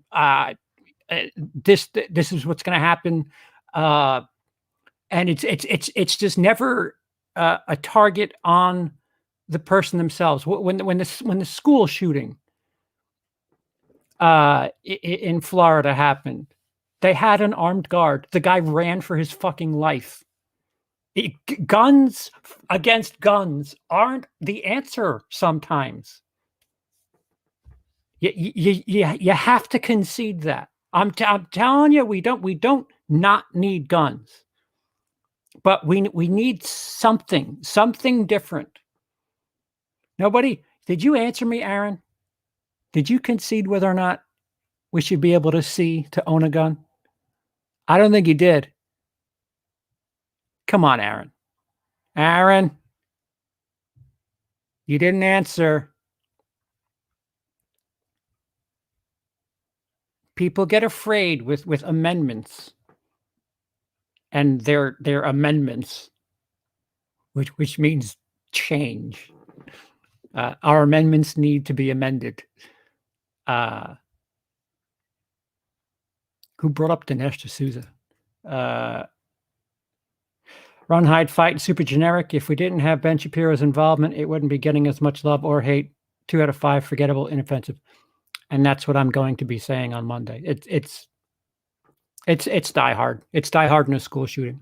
[SPEAKER 2] this is what's going to happen, and it's just never a target on the person themselves. When the school shooting in Florida happened, they had an armed guard. The guy ran for his fucking life. Guns against guns aren't the answer sometimes. You have to concede that. I'm telling you, we don't not need guns, but we need something different. Nobody, did you answer me, Aaron? Did you concede whether or not we should be able to see to own a gun? I don't think you did. Come on, Aaron. Aaron, you didn't answer. People get afraid with amendments, and they're amendments, which means change. Our amendments need to be amended. Who brought up Dinesh D'Souza? Run, hide, fight, and super generic. If we didn't have Ben Shapiro's involvement, it wouldn't be getting as much love or hate. 2 out of 5, forgettable, inoffensive. And that's what I'm going to be saying on Monday. It's Die Hard. It's Die Hard in a school shooting.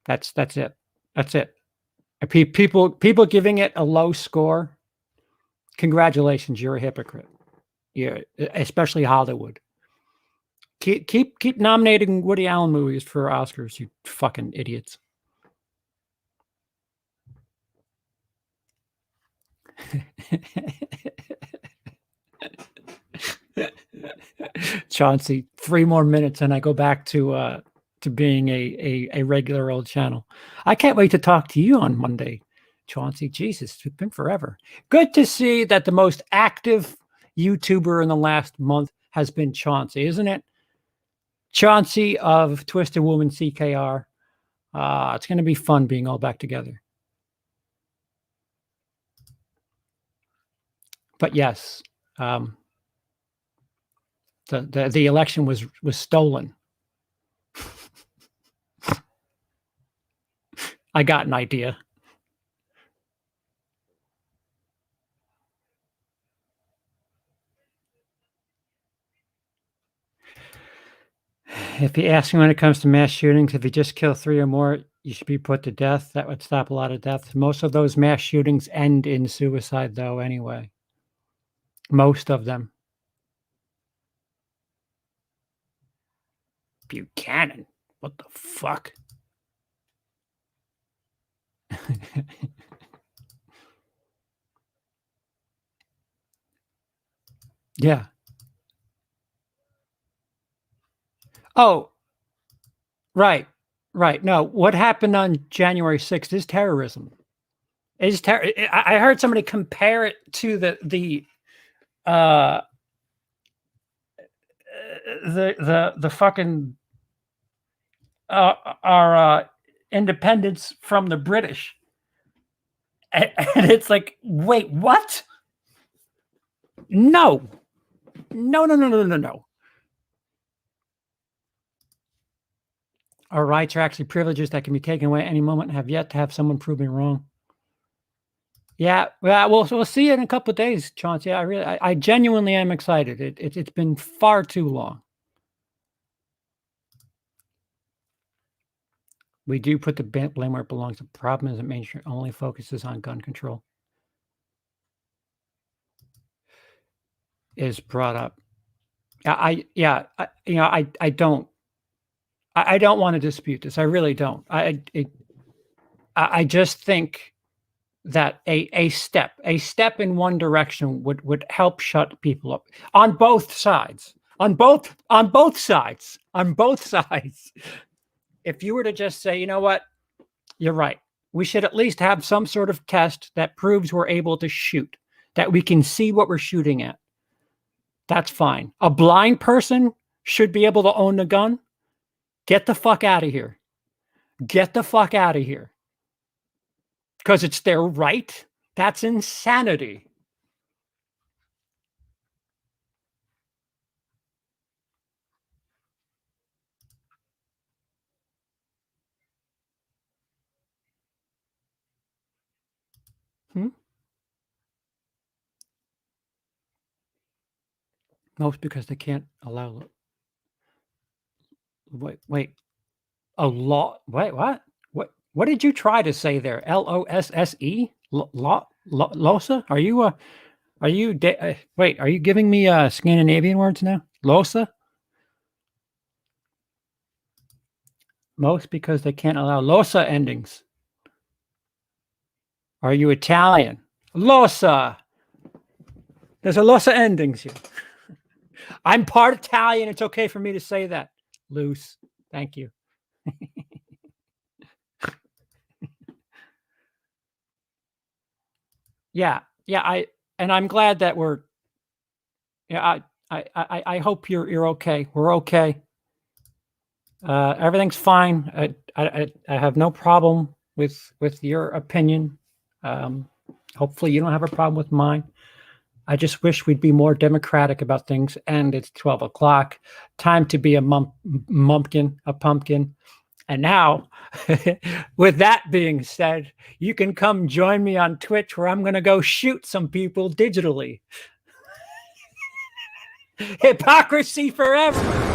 [SPEAKER 2] That's it. That's it. People giving it a low score. Congratulations, you're a hypocrite. Yeah, especially Hollywood. Keep nominating Woody Allen movies for Oscars, you fucking idiots. Chauncey, 3 more minutes and I go back to being a regular old channel. I can't wait to talk to you on Monday, Chauncey. Jesus, it's been forever. Good to see that the most active YouTuber in the last month has been Chauncey, isn't it? Chauncey of Twisted Woman CKR. It's going to be fun being all back together. But yes, the election was stolen. I got an idea. If you ask me when it comes to mass shootings, if you just kill 3 or more, you should be put to death. That would stop a lot of deaths. Most of those mass shootings end in suicide, though, anyway. Most of them. Buchanan. What the fuck? Yeah. Oh, right. Right. No, what happened on January 6th is terrorism. I heard somebody compare it to uh the fucking our independence from the British. And it's like, wait, what? No. No. Our rights are actually privileges that can be taken away at any moment and have yet to have someone prove me wrong. Yeah, well, we'll see you in a couple of days, Chauncey. I genuinely am excited. It's been far too long. We do put the blame where it belongs. The problem is that mainstream only focuses on gun control. Is brought up. I don't want to dispute this. I really don't. I just think that a step in one direction would help shut people up on both sides. On both sides. If you were to just say, you know what, you're right. We should at least have some sort of test that proves we're able to shoot, that we can see what we're shooting at. That's fine. A blind person should be able to own a gun. Get the fuck out of here. Get the fuck out of here. Because it's their right. That's insanity. Most because they can't allow. Wait. A law. Wait, what? What did you try to say there? LOSSE? Losa? Are you wait, are you giving me Scandinavian words now? Losa? Most because they can't allow Losa endings. Are you Italian? Losa. There's a Losa endings here. I'm part Italian. It's okay for me to say that. Loose. Thank you. Yeah. I'm glad that we're, yeah, I hope you're okay. We're okay. Everything's fine. I have no problem with your opinion. Hopefully you don't have a problem with mine. I just wish we'd be more democratic about things. And it's 12 o'clock. Time to be a pumpkin. And now, with that being said, you can come join me on Twitch where I'm going to go shoot some people digitally. Hypocrisy forever.